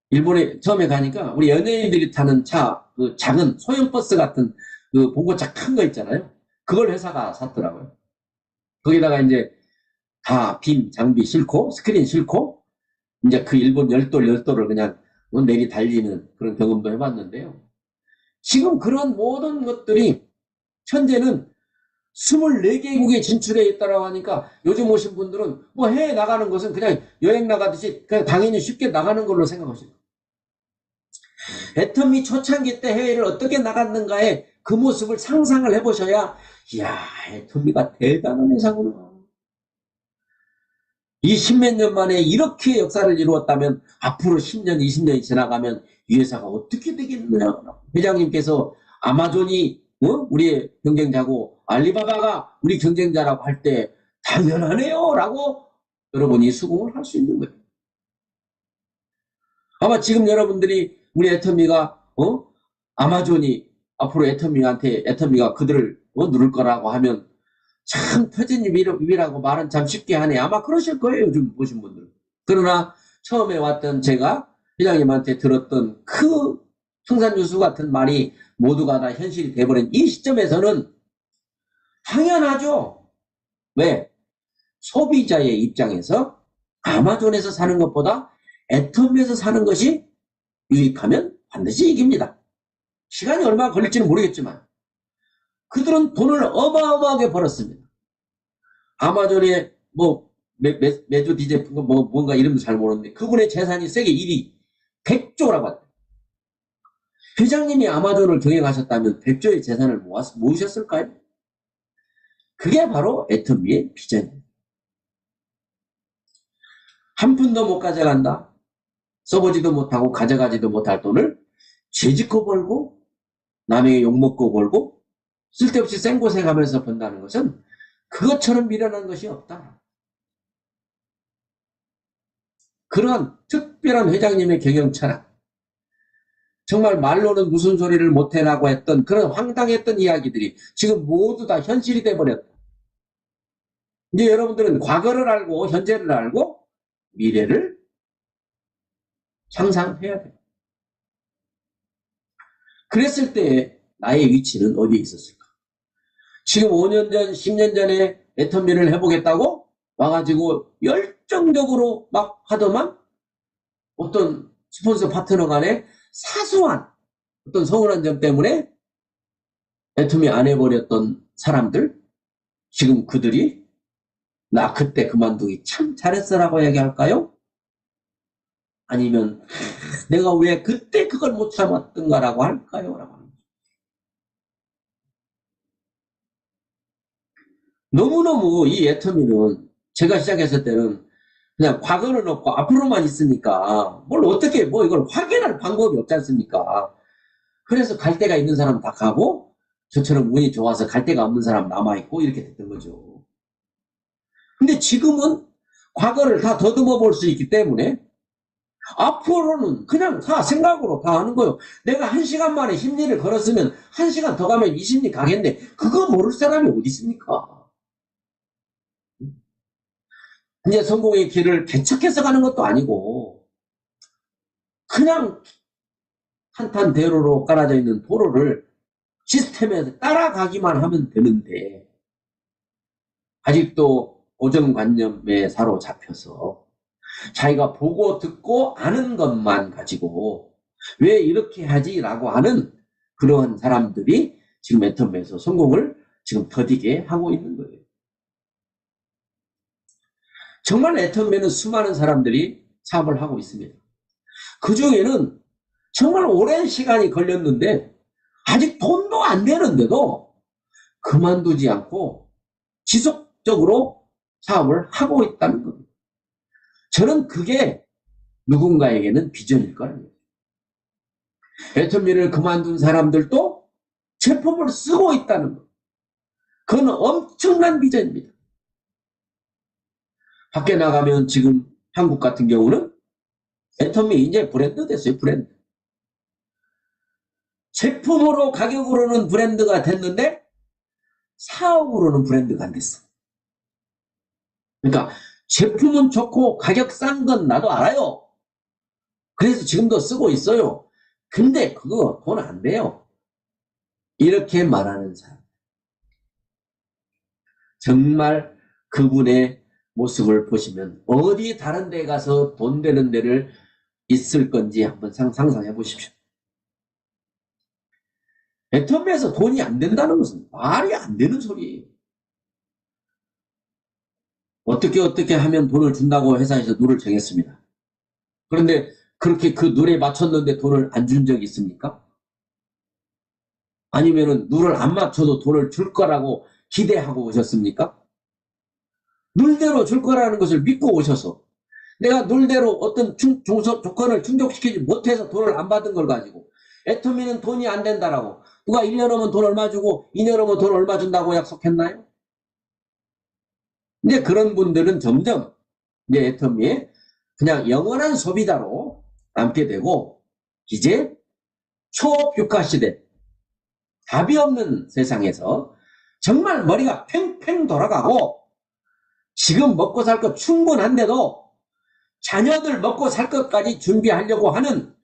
일본에 처음에 가니까 우리 연예인들이 타는 차, 그 작은 소형 버스 같은 그 봉고차 큰 거 있잖아요. 그걸 회사가 샀더라고요. 거기다가 이제 다 빔 장비 싣고 스크린 싣고 이제 그 일본 열도를 그냥 내리 달리는 그런 경험도 해봤는데요. 지금 그런 모든 것들이 현재는 24개국에 진출해 있다고 하니까 요즘 오신 분들은 뭐 해외 나가는 것은 그냥 여행 나가듯이 그냥 당연히 쉽게 나가는 걸로 생각하시고 애터미 초창기 때 해외를 어떻게 나갔는가에 그 모습을 상상을 해보셔야 이야 애터미가 대단한 회사구나. 이 십몇 년 만에 이렇게 역사를 이루었다면 앞으로 10년, 20년이 지나가면 이 회사가 어떻게 되겠느냐. 회장님께서 아마존이 우리의 경쟁자고 알리바바가 우리 경쟁자라고 할 때 당연하네요 라고 여러분이 수긍을 할 수 있는 거예요. 아마 지금 여러분들이 우리 애터미가 아마존이 앞으로 애터미가 그들을 누를 거라고 하면 참 터진 입이라고 말은 참 쉽게 하네. 아마 그러실 거예요. 요즘 보신 분들은. 그러나 처음에 왔던 제가 회장님한테 들었던 그 청산유수 같은 말이 모두가 다 현실이 돼버린 이 시점에서는 당연하죠. 왜? 소비자의 입장에서 아마존에서 사는 것보다 애터미에서 사는 것이 유익하면 반드시 이깁니다. 시간이 얼마나 걸릴지는 모르겠지만 그들은 돈을 어마어마하게 벌었습니다. 아마존의 뭐 메조 디제 뭐 뭔가 이름도 잘 모르는데 그분의 재산이 세계 1위 100조라고 합니다. 회장님이 아마존을 경영하셨다면 100조의 재산을 모으셨을까요? 그게 바로 애터미의 비전입니다. 한 푼도 못 가져간다. 써보지도 못하고 가져가지도 못할 돈을 죄짓고 벌고 남에게 욕먹고 벌고 쓸데없이 생고생 하면서 번다는 것은 그것처럼 미련한 것이 없다. 그런 특별한 회장님의 경영 철학, 정말 말로는 무슨 소리를 못해라고 했던 그런 황당했던 이야기들이 지금 모두 다 현실이 돼버렸다. 이제 여러분들은 과거를 알고 현재를 알고 미래를 상상해야 돼요. 그랬을 때 나의 위치는 어디에 있었을까? 지금 5년 전, 10년 전에 애터미를 해보겠다고 와가지고 열정적으로 막 하더만 어떤 스폰서 파트너 간에 사소한 어떤 서운한 점 때문에 애터미 안 해버렸던 사람들, 지금 그들이 나 그때 그만두기 참 잘했어라고 얘기할까요? 아니면 내가 왜 그때 그걸 못 참았던가라고 할까요? 라고 합니다. 너무너무 이 애터미는 제가 시작했을 때는 그냥 과거는 없고 앞으로만 있으니까 뭘 어떻게 뭐 이걸 확인할 방법이 없지 않습니까? 그래서 갈 데가 있는 사람 다 가고 저처럼 운이 좋아서 갈 데가 없는 사람 남아있고 이렇게 됐던 거죠. 근데 지금은 과거를 다 더듬어 볼 수 있기 때문에 앞으로는 그냥 다 생각으로 다 하는 거예요. 내가 1시간 만에 심리를 걸었으면 1시간 더 가면 이 심리 가겠네. 그거 모를 사람이 어디 있습니까? 이제 성공의 길을 개척해서 가는 것도 아니고 그냥 탄탄대로로 깔아져 있는 도로를 시스템에 따라가기만 하면 되는데 아직도 고정관념에 사로잡혀서 자기가 보고 듣고 아는 것만 가지고 왜 이렇게 하지? 라고 하는 그러한 사람들이 지금 애터미에서 성공을 지금 더디게 하고 있는 거예요. 정말 애터미에는 수많은 사람들이 사업을 하고 있습니다. 그 중에는 정말 오랜 시간이 걸렸는데 아직 돈도 안 되는데도 그만두지 않고 지속적으로 사업을 하고 있다는 겁니다. 저는 그게 누군가에게는 비전일 거예요. 애터미를 그만둔 사람들도 제품을 쓰고 있다는 것. 그건 엄청난 비전입니다. 밖에 나가면 지금 한국 같은 경우는 애터미 이제 브랜드 됐어요. 브랜드. 제품으로 가격으로는 브랜드가 됐는데 사업으로는 브랜드가 안 됐어. 그러니까 제품은 좋고 가격 싼 건 나도 알아요. 그래서 지금도 쓰고 있어요. 근데 그거 돈 안 돼요. 이렇게 말하는 사람. 정말 그분의 모습을 보시면 어디 다른 데 가서 돈 되는 데를 있을 건지 한번 상상해 보십시오. 애터미에서 돈이 안 된다는 것은 말이 안 되는 소리예요. 어떻게 하면 돈을 준다고 회사에서 룰을 정했습니다. 그런데 그렇게 그 룰에 맞췄는데 돈을 안 준 적이 있습니까? 아니면은 룰을 안 맞춰도 돈을 줄 거라고 기대하고 오셨습니까? 룰대로 줄 거라는 것을 믿고 오셔서 내가 룰대로 어떤 조건을 충족시키지 못해서 돈을 안 받은 걸 가지고 애터미는 돈이 안 된다라고 누가 1년 오면 돈 얼마 주고 2년 오면 돈 얼마 준다고 약속했나요? 이제 그런 분들은 점점 이제 애터미에 그냥 영원한 소비자로 남게 되고 이제 초유가 시대 답이 없는 세상에서 정말 머리가 팽팽 돌아가고 지금 먹고 살 것 충분한데도 자녀들 먹고 살 것까지 준비하려고 하는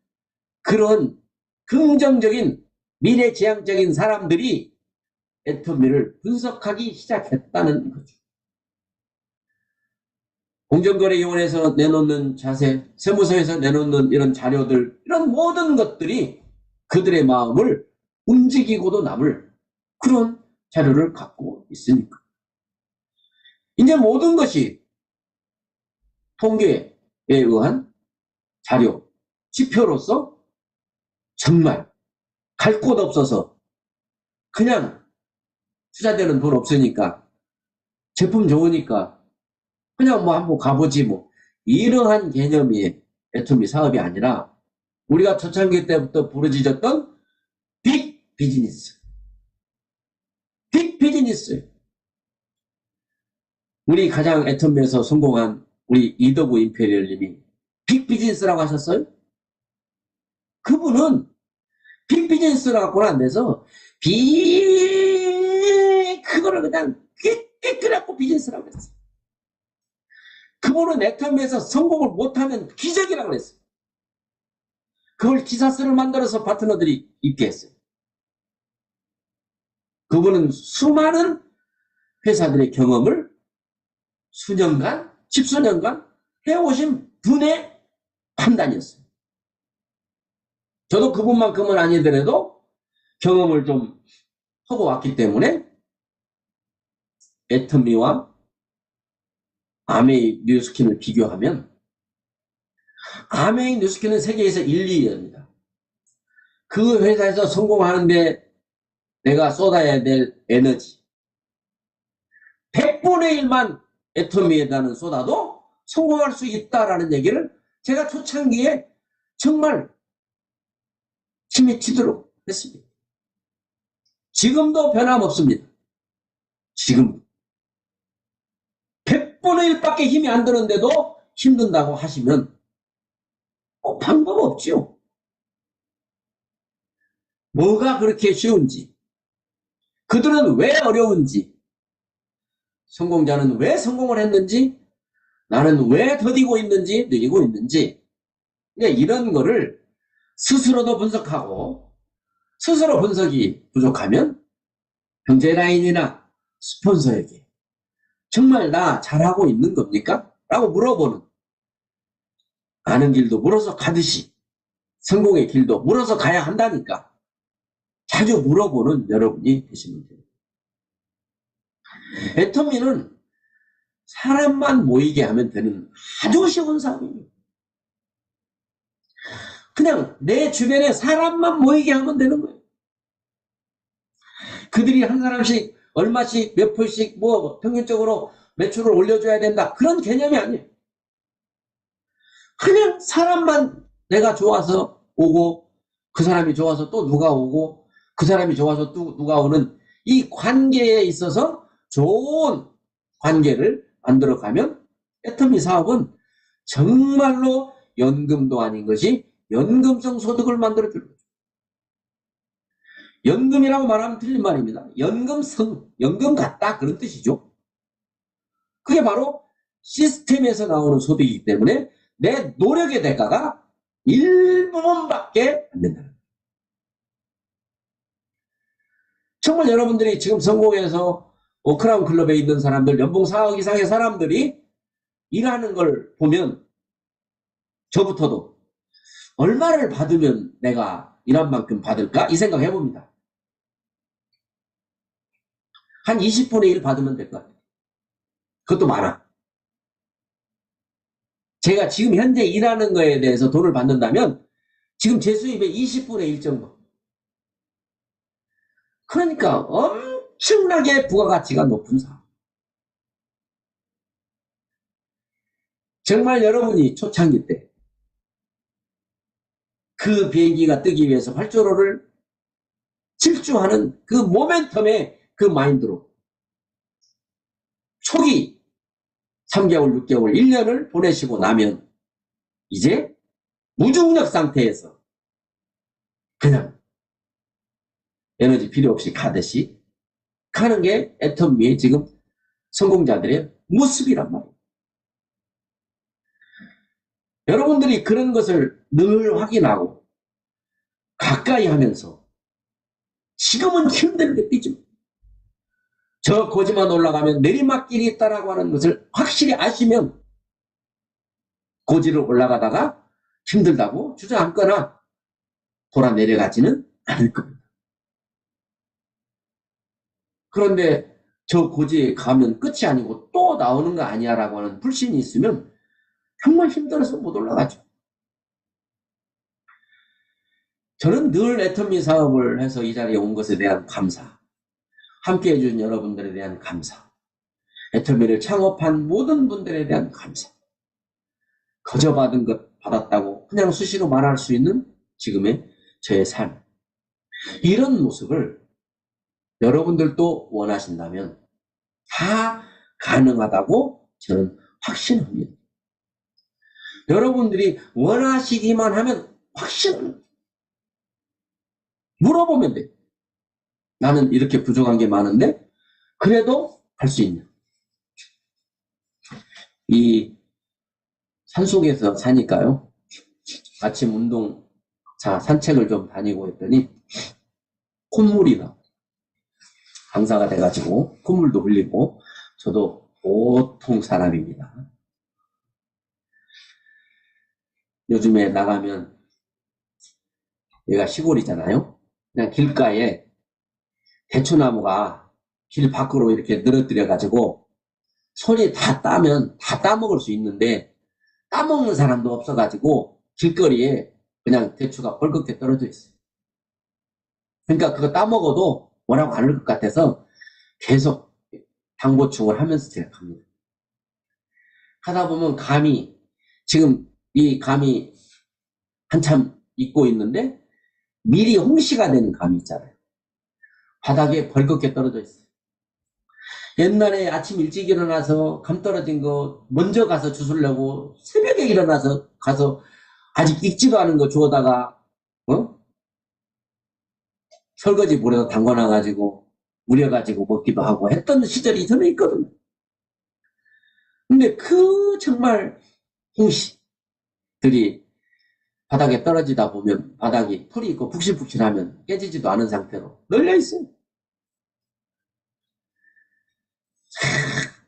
그런 긍정적인 미래지향적인 사람들이 애터미를 분석하기 시작했다는 거죠. 공정거래위원회에서 내놓는 자세, 세무서에서 내놓는 이런 자료들, 이런 모든 것들이 그들의 마음을 움직이고도 남을 그런 자료를 갖고 있으니까. 이제 모든 것이 통계에 의한 자료, 지표로서 정말 갈 곳 없어서 그냥 투자되는 돈 없으니까 제품 좋으니까 그냥 뭐 한번 가보지 뭐 이러한 개념이 애터미 사업이 아니라 우리가 초창기 때부터 부르짖었던 빅 비즈니스. 빅 비즈니스. 우리 가장 애터미에서 성공한 우리 이더구 임페리얼님이 빅 비즈니스라고 하셨어요? 그분은 빅 비즈니스라고 갖고는 안 돼서 그거를 그냥 삐끗하고 비즈니스라고 했어요. 그분은 애터미에서 성공을 못하면 기적이라고 했어요. 그걸 기사서를 만들어서 파트너들이 입게 했어요. 그분은 수많은 회사들의 경험을 수년간, 십수년간 해오신 분의 판단이었어요. 저도 그분만큼은 아니더라도 경험을 좀 하고 왔기 때문에 애터미와 아메이 뉴스킨을 비교하면 아메이 뉴스킨은 세계에서 1, 2위입니다. 그 회사에서 성공하는데 내가 쏟아야 될 에너지 100분의 1만 애터미에다는 쏟아도 성공할 수 있다라는 얘기를 제가 초창기에 정말 힘이 치도록 했습니다. 지금도 변함없습니다. 지금 100분의 1밖에 힘이 안 드는데도 힘든다고 하시면 방법 없지요. 뭐가 그렇게 쉬운지, 그들은 왜 어려운지, 성공자는 왜 성공을 했는지, 나는 왜 더디고 있는지, 느리고 있는지, 이런 거를 스스로도 분석하고 스스로 분석이 부족하면 경제라인이나 스폰서에게 정말 나 잘하고 있는 겁니까? 라고 물어보는, 아는 길도 물어서 가듯이 성공의 길도 물어서 가야 한다니까 자주 물어보는 여러분이 되시면 됩니다. 애터미는 사람만 모이게 하면 되는 아주 쉬운 사업입니다. 그냥 내 주변에 사람만 모이게 하면 되는 거예요. 그들이 한 사람씩 얼마씩 몇 프로씩 뭐 평균적으로 매출을 올려줘야 된다, 그런 개념이 아니에요. 그냥 사람만 내가 좋아서 오고, 그 사람이 좋아서 또 누가 오고, 그 사람이 좋아서 또 누가 오는 이 관계에 있어서 좋은 관계를 만들어가면 애터미 사업은 정말로 연금도 아닌 것이 연금성 소득을 만들어주는 거죠. 연금이라고 말하면 틀린 말입니다. 연금 같다, 그런 뜻이죠. 그게 바로 시스템에서 나오는 소득이기 때문에 내 노력의 대가가 일부분밖에 안 된다는 거예요. 정말 여러분들이 지금 성공해서 크라운 클럽에 있는 사람들, 연봉 4억 이상의 사람들이 일하는 걸 보면 저부터도 얼마를 받으면 내가 일한 만큼 받을까? 이 생각 해봅니다. 한 20분의 1 받으면 될 것 같아요. 그것도 많아. 제가 지금 현재 일하는 거에 대해서 돈을 받는다면 지금 제 수입의 20분의 1 정도. 그러니까 엄청나게 부가가치가 높은 사업. 정말 여러분이 초창기 때 그 비행기가 뜨기 위해서 활주로를 질주하는 그 모멘텀의 그 마인드로 초기 3개월, 6개월, 1년을 보내시고 나면 이제 무중력 상태에서 그냥 에너지 필요 없이 가듯이 가는 게 애터미의 지금 성공자들의 모습이란 말이에요. 여러분들이 그런 것을 늘 확인하고 가까이 하면서 지금은 힘들게 뛰죠. 저 고지만 올라가면 내리막길이 있다라고 하는 것을 확실히 아시면 고지를 올라가다가 힘들다고 주저앉거나 돌아 내려가지는 않을 겁니다. 그런데 저 고지에 가면 끝이 아니고 또 나오는 거 아니야 라고 하는 불신이 있으면 정말 힘들어서 못 올라가죠. 저는 늘 애터미 사업을 해서 이 자리에 온 것에 대한 감사, 함께 해준 여러분들에 대한 감사, 애터미를 창업한 모든 분들에 대한 감사, 거저받은 것 받았다고 그냥 수시로 말할 수 있는 지금의 저의 삶, 이런 모습을 여러분들도 원하신다면 다 가능하다고 저는 확신합니다. 여러분들이 원하시기만 하면 확신합니다. 물어보면 돼. 나는 이렇게 부족한 게 많은데 그래도 할 수 있냐. 이 산속에서 사니까요. 아침 운동, 산책을 좀 다니고 했더니 콧물이 나. 강사가 돼가지고 콧물도 흘리고 저도 보통 사람입니다. 요즘에 나가면 여기가 시골이잖아요. 그냥 길가에 대추나무가 길 밖으로 이렇게 늘어뜨려가지고 손이 다 따면 다 따먹을 수 있는데 따먹는 사람도 없어가지고 길거리에 그냥 대추가 벌겋게 떨어져 있어요. 그러니까 그거 따먹어도 뭐라고 안 할 것 같아서 계속 당보충을 하면서 제가 갑니다. 하다 보면 감이 지금 이 감이 한참 익고 있는데 미리 홍시가 되는 감이 있잖아요. 바닥에 벌겋게 떨어져 있어요. 옛날에 아침 일찍 일어나서 감 떨어진 거 먼저 가서 주우려고 새벽에 일어나서 가서 아직 익지도 않은 거 주워다가 설거지 물에다 담궈놔가지고 우려가지고 먹기도 하고 했던 시절이 전에 있거든요. 근데 그 정말 홍시들이 바닥에 떨어지다 보면 바닥이 풀이 있고 푹신푹신하면 깨지지도 않은 상태로 널려 있어요.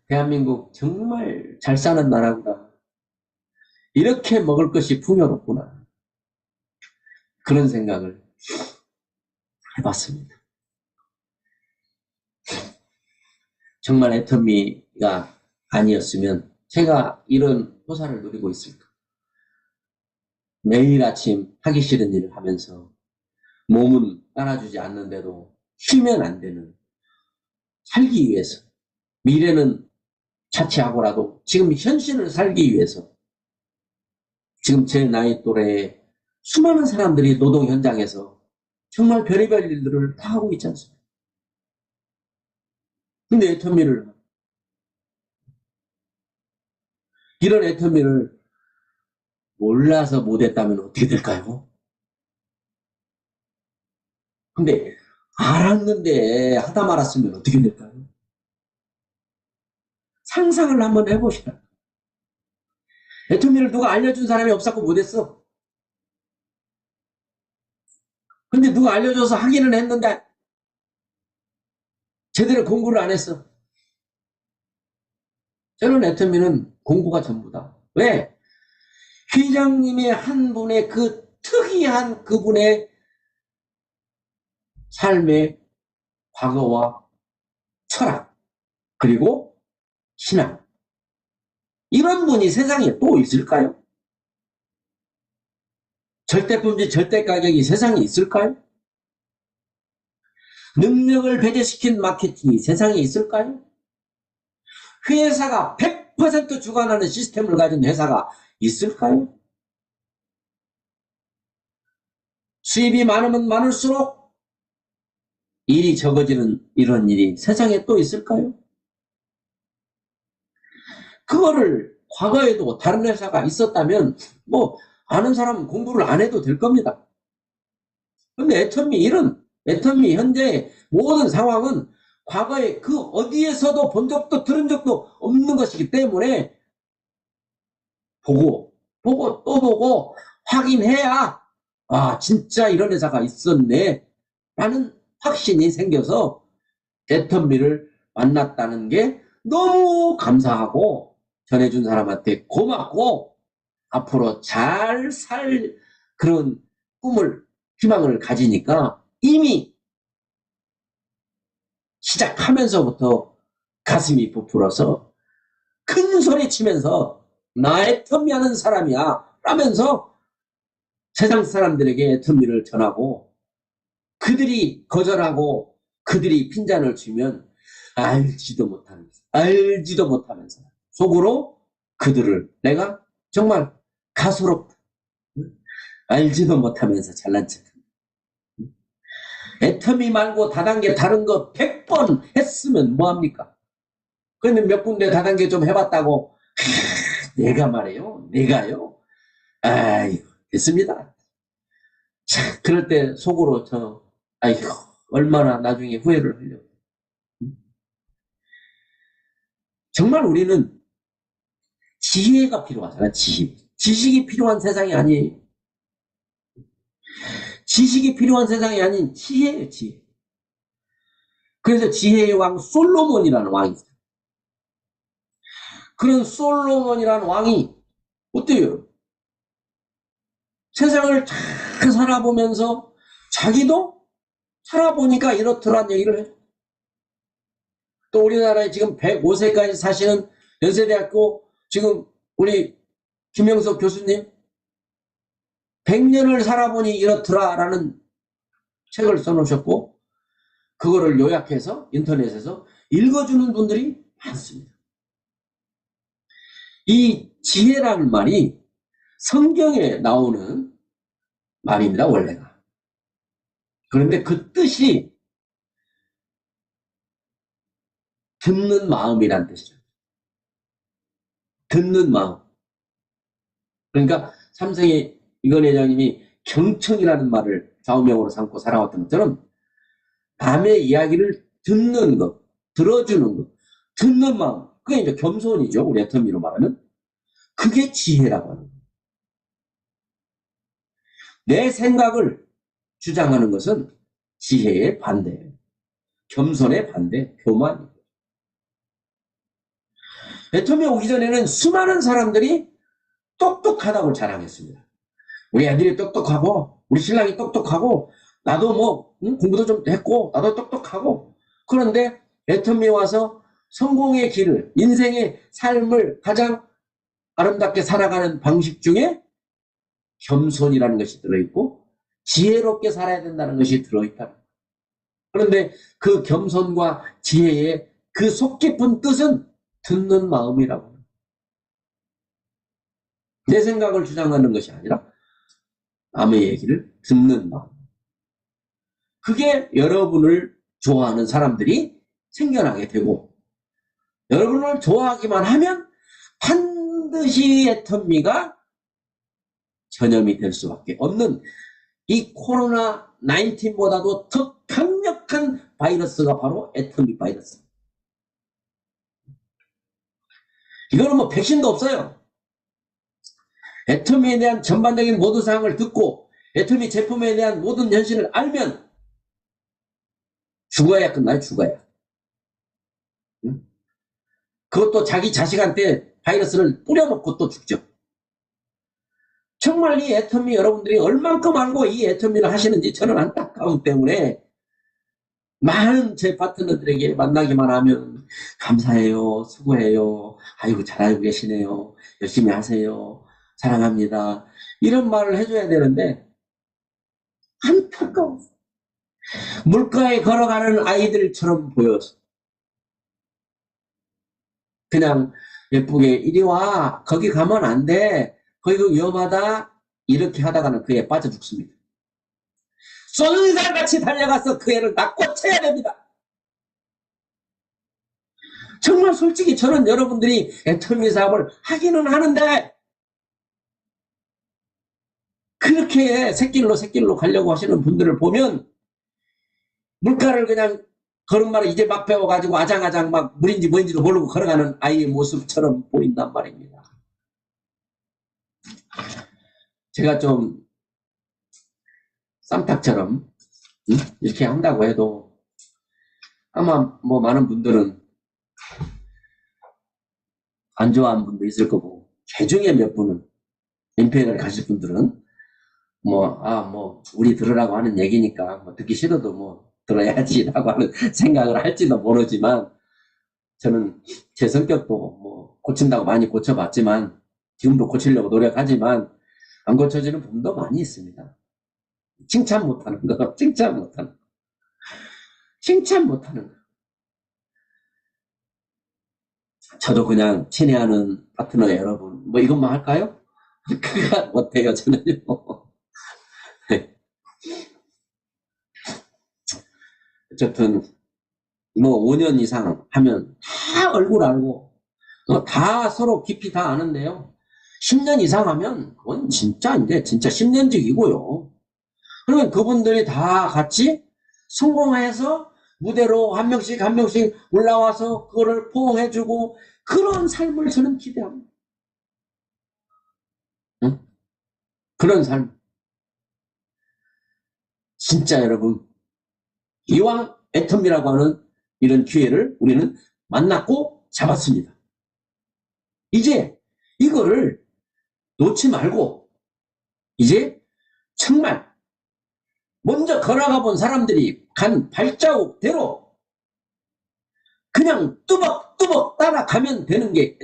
대한민국 정말 잘 사는 나라구나. 이렇게 먹을 것이 풍요롭구나. 그런 생각을 해봤습니다. 정말 애터미가 아니었으면 제가 이런 호사를 누리고 있을까? 매일 아침 하기 싫은 일을 하면서 몸은 따라주지 않는데도 쉬면 안 되는, 살기 위해서, 미래는 자취하고라도 지금 현실을 살기 위해서 지금 제 나이 또래에 수많은 사람들이 노동 현장에서 정말 별의별 일들을 다 하고 있지 않습니까? 근데 애터미를, 이런 애터미를 몰라서 못했다면 어떻게 될까요? 근데 알았는데 하다 말았으면 어떻게 될까요? 상상을 한번 해보시라. 애터미를 누가 알려준 사람이 없었고 못했어. 근데 누가 알려줘서 하기는 했는데 제대로 공부를 안 했어. 저는 애터미는 공부가 전부다. 왜? 회장님의 한 분의 그 특이한 그분의 삶의 과거와 철학, 그리고 신앙. 이런 분이 세상에 또 있을까요? 절대품질, 절대가격이 세상에 있을까요? 능력을 배제시킨 마케팅이 세상에 있을까요? 회사가 100% 주관하는 시스템을 가진 회사가 있을까요? 수입이 많으면 많을수록 일이 적어지는 이런 일이 세상에 또 있을까요? 그거를 과거에도 다른 회사가 있었다면 뭐 아는 사람은 공부를 안 해도 될 겁니다. 근데 애터미 현재의 모든 상황은 과거에 그 어디에서도 본 적도 들은 적도 없는 것이기 때문에 보고 또 보고 확인해야 아 진짜 이런 회사가 있었네 라는 확신이 생겨서 애터미를 만났다는 게 너무 감사하고 전해준 사람한테 고맙고 앞으로 잘 살 그런 꿈을 희망을 가지니까 이미 시작하면서부터 가슴이 부풀어서 큰 소리 치면서 나 애터미 하는 사람이야 라면서 세상 사람들에게 애터미를 전하고 그들이 거절하고 그들이 핀잔을 주면 알지도 못하면서 속으로 그들을 내가 정말 가소롭다. 알지도 못하면서 잘난 척합니다. 애터미 말고 다단계 다른 거 100번 했으면 뭐합니까? 근데 몇 군데 다단계 좀 해봤다고 내가 말해요? 내가요? 아이고 됐습니다. 자, 그럴 때 속으로 아이고 얼마나 나중에 후회를 하려고. 정말 우리는 지혜가 필요하잖아. 지식이 필요한 세상이 아니에요. 지식이 필요한 세상이 아닌 지혜예요. 지혜. 그래서 지혜의 왕 솔로몬이라는 왕이 있어요. 그런 솔로몬이라는 왕이 어때요? 세상을 잘 살아보면서 자기도 살아보니까 이렇더란 얘기를 해요. 또 우리나라에 지금 105세까지 사시는 연세대학교 지금 우리 김영석 교수님 100년을 살아보니 이렇더라라는 책을 써놓으셨고 그거를 요약해서 인터넷에서 읽어주는 분들이 많습니다. 이 지혜라는 말이 성경에 나오는 말입니다, 원래가. 그런데 그 뜻이 듣는 마음이란 뜻이죠. 듣는 마음. 그러니까 삼성의 이건 회장님이 경청이라는 말을 좌우명으로 삼고 살아왔던 것처럼 남의 이야기를 듣는 것, 들어주는 것, 듣는 마음. 그게 이제 겸손이죠. 우리 애터미로 말하면. 그게 지혜라고 하는 거예요. 내 생각을 주장하는 것은 지혜의 반대예요. 겸손의 반대, 교만. 애터미 오기 전에는 수많은 사람들이 똑똑하다고 자랑했습니다. 우리 애들이 똑똑하고 우리 신랑이 똑똑하고 나도 뭐 공부도 좀 했고 나도 똑똑하고 그런데 애터미에 와서 성공의 길을 인생의 삶을 가장 아름답게 살아가는 방식 중에 겸손이라는 것이 들어있고 지혜롭게 살아야 된다는 것이 들어있다. 그런데 그 겸손과 지혜의 그 속 깊은 뜻은 듣는 마음이라고 합니다. 내 생각을 주장하는 것이 아니라 남의 얘기를 듣는 마음. 그게 여러분을 좋아하는 사람들이 생겨나게 되고 여러분을 좋아하기만 하면 반드시 애터미가 전염이 될 수밖에 없는 이 코로나 19보다도 더 강력한 바이러스가 바로 애터미 바이러스. 이거는 뭐 백신도 없어요. 애터미에 대한 전반적인 모든 사항을 듣고 애터미 제품에 대한 모든 현실을 알면 죽어야 끝나요. 죽어야. 응? 그것도 자기 자식한테 바이러스를 뿌려놓고 또 죽죠. 정말 이 애터미 여러분들이 얼만큼 알고 이 애터미를 하시는지 저는 안타까움 때문에 많은 제 파트너들에게 만나기만 하면 감사해요. 수고해요. 아이고 잘 알고 계시네요. 열심히 하세요. 사랑합니다. 이런 말을 해줘야 되는데 안타까워. 물가에 걸어가는 아이들처럼 보여서 그냥 예쁘게 이리 와. 거기 가면 안 돼. 거기가 위험하다. 이렇게 하다가는 그 애 빠져 죽습니다. 쏜살같이 달려가서 그 애를 낚고 쳐야 됩니다. 정말 솔직히 저는 여러분들이 애터미 사업을 하기는 하는데 그렇게 새길로 가려고 하시는 분들을 보면 물가를 그냥 걸음마를 이제 막 배워가지고 아장아장 막 물인지 뭔지도 모르고 걸어가는 아이의 모습처럼 보인단 말입니다. 제가 좀 쌈탁처럼 이렇게 한다고 해도 아마 뭐 많은 분들은 안 좋아하는 분도 있을 거고 개중에 몇 분은 인페이를 가실 분들은 뭐 우리 들으라고 하는 얘기니까 뭐 듣기 싫어도 뭐 들어야지라고 하는 생각을 할지도 모르지만 저는 제 성격도 뭐 고친다고 많이 고쳐봤지만 지금도 고치려고 노력하지만 안 고쳐지는 부분도 많이 있습니다. 칭찬 못하는 거, 칭찬 못하는 거. 저도 그냥 친애하는 파트너 여러분, 뭐 이것만 할까요? 그가 못해요, 저는요. 네. 어쨌든, 뭐 5년 이상 하면 다 얼굴 알고, 다 서로 깊이 다 아는데요. 10년 이상 하면 그건 진짜 이제 진짜 10년직이고요. 그러면 그분들이 다 같이 성공해서 무대로 한 명씩 한 명씩 올라와서 그거를 포옹해주고 그런 삶을 저는 기대합니다. 응? 그런 삶. 진짜 여러분, 이왕 애텀이라고 하는 이런 기회를 우리는 만났고 잡았습니다. 이제 이거를 놓지 말고 이제 정말 먼저 걸어가 본 사람들이 간 발자국대로 그냥 뚜벅뚜벅 따라가면 되는 게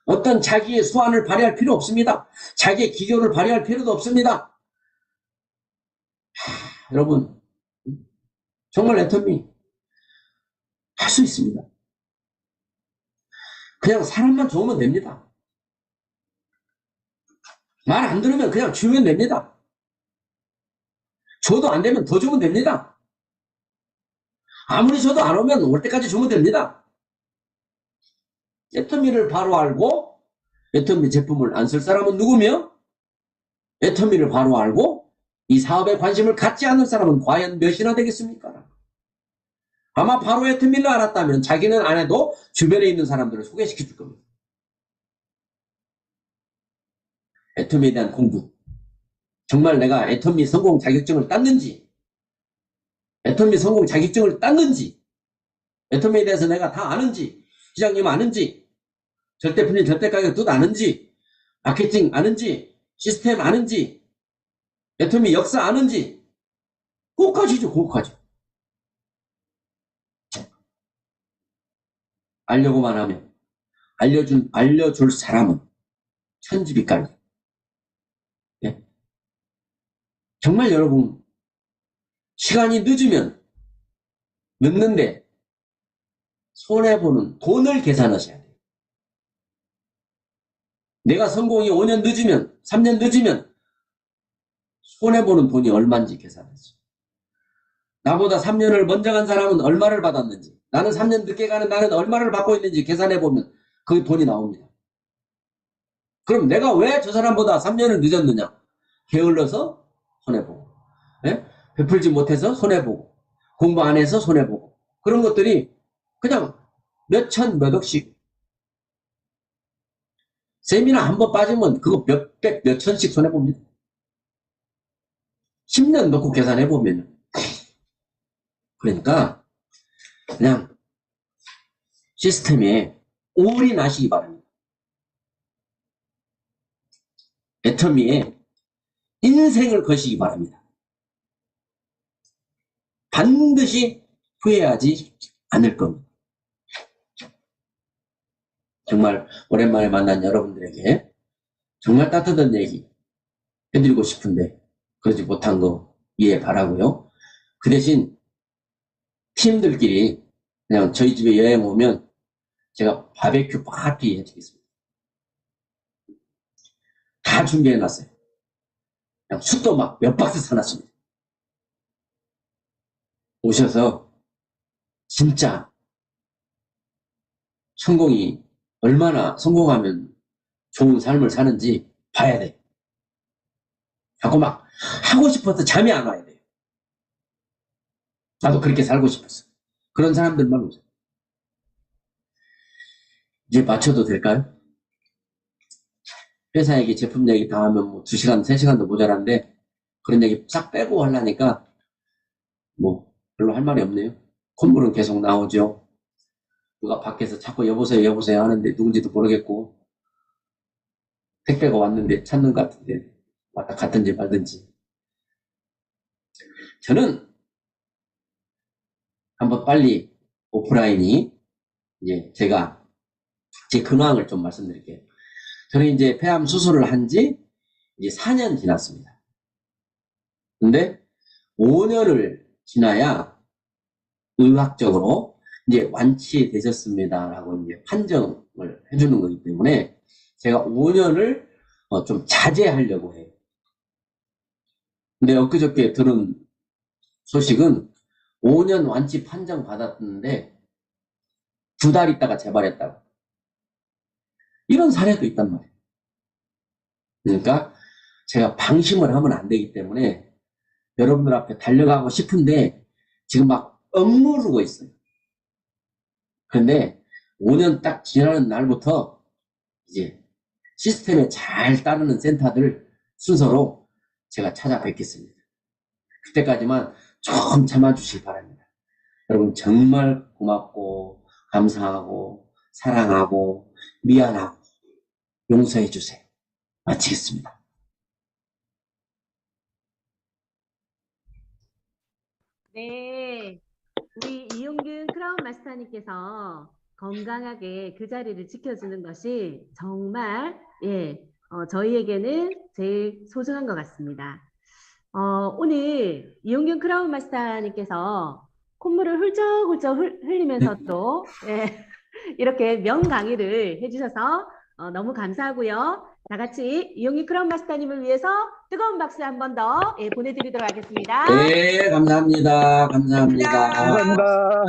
어떤 자기의 수완을 발휘할 필요 없습니다. 자기의 기교를 발휘할 필요도 없습니다. 여러분 정말 애터미 할 수 있습니다. 그냥 사람만 좋으면 됩니다. 말 안 들으면 그냥 주면 됩니다. 줘도 안 되면 더 주면 됩니다. 아무리 줘도 안 오면 올 때까지 주면 됩니다. 애터미를 바로 알고 애터미 제품을 안 쓸 사람은 누구며? 애터미를 바로 알고 이 사업에 관심을 갖지 않는 사람은 과연 몇이나 되겠습니까? 아마 바로 애터미를 알았다면 자기는 안 해도 주변에 있는 사람들을 소개시켜 줄 겁니다. 애터미에 대한 공부. 정말 내가 애터미 성공 자격증을 땄는지, 애터미 성공 자격증을 땄는지, 애터미에 대해서 내가 다 아는지, 시장님 아는지, 절대품질 절대가격 뜻 아는지, 마케팅 아는지, 시스템 아는지, 애터미 역사 아는지, 그거까지죠, 그거까지. 알려고만 하면, 알려줄 사람은 천지빛깔. 네? 정말 여러분, 시간이 늦는데, 손해보는 돈을 계산하셔야 돼요. 내가 성공이 5년 늦으면, 3년 늦으면, 손해보는 돈이 얼마인지 계산하세요. 나보다 3년을 먼저 간 사람은 얼마를 받았는지, 나는 3년 늦게 가는 나는 얼마를 받고 있는지 계산해보면 그 돈이 나옵니다. 그럼 내가 왜 저 사람보다 3년을 늦었느냐? 게을러서 손해보고, 예? 베풀지 못해서 손해보고, 공부 안 해서 손해보고, 그런 것들이 그냥 몇천, 몇억씩. 세미나 한 번 빠지면 그거 몇백, 몇천씩 손해봅니다. 10년 놓고 계산해보면. 그러니까 그냥 시스템에 올인하시기 바랍니다. 애터미에 인생을 거시기 바랍니다. 반드시 후회하지 않을 겁니다. 정말 오랜만에 만난 여러분들에게 정말 따뜻한 얘기 해드리고 싶은데 그러지 못한 거 이해 바라고요. 그 대신 팀들끼리 그냥 저희 집에 여행 오면 제가 바베큐 파티 해주겠습니다. 다 준비해놨어요. 그냥 숯도 막 몇 박스 사놨습니다. 오셔서 진짜 얼마나 성공하면 좋은 삶을 사는지 봐야 돼. 자꾸 막 하고 싶어서 잠이 안 와야 돼요. 나도 그렇게 살고 싶었어. 그런 사람들만 오세요. 이제 맞춰도 될까요? 회사 얘기, 제품 얘기 다 하면 뭐 2시간, 3시간도 모자란데 그런 얘기 싹 빼고 하려니까 뭐 별로 할 말이 없네요. 콧물은 계속 나오죠. 누가 밖에서 자꾸 여보세요, 여보세요 하는데 누군지도 모르겠고 택배가 왔는데 찾는 것 같은데 왔다 갔든지 말든지. 저는 한번 빨리 오프라인이 이제 제가 제 근황을 좀 말씀드릴게요. 저는 이제 폐암 수술을 한 지 이제 4년 지났습니다. 근데 5년을 지나야 의학적으로 이제 완치되셨습니다라고 이제 판정을 해주는 거기 때문에 제가 5년을 좀 자제하려고 해요. 근데 엊그저께 들은 소식은 5년 완치 판정 받았는데 2달 있다가 재발했다고. 이런 사례도 있단 말이에요. 그러니까 제가 방심을 하면 안 되기 때문에 여러분들 앞에 달려가고 싶은데 지금 막 억누르고 있어요. 그런데 5년 딱 지나는 날부터 이제 시스템에 잘 따르는 센터들 순서로 제가 찾아뵙겠습니다. 그때까지만 좀 참아주시기 바랍니다. 여러분 정말 고맙고 감사하고 사랑하고 미안하고 용서해 주세요. 마치겠습니다. 네, 우리 이용균 크라운 마스터님께서 건강하게 그 자리를 지켜주는 것이 정말 저희에게는 제일 소중한 것 같습니다. 오늘 이용균 크라운 마스터님께서 콧물을 훌쩍훌쩍 흘리면서 또 이렇게 명강의를 해주셔서 너무 감사하고요. 다 같이 이용균 크라운 마스터님을 위해서 뜨거운 박수 한 번 더 보내드리도록 하겠습니다. 네, 감사합니다. 감사합니다. 감사합니다.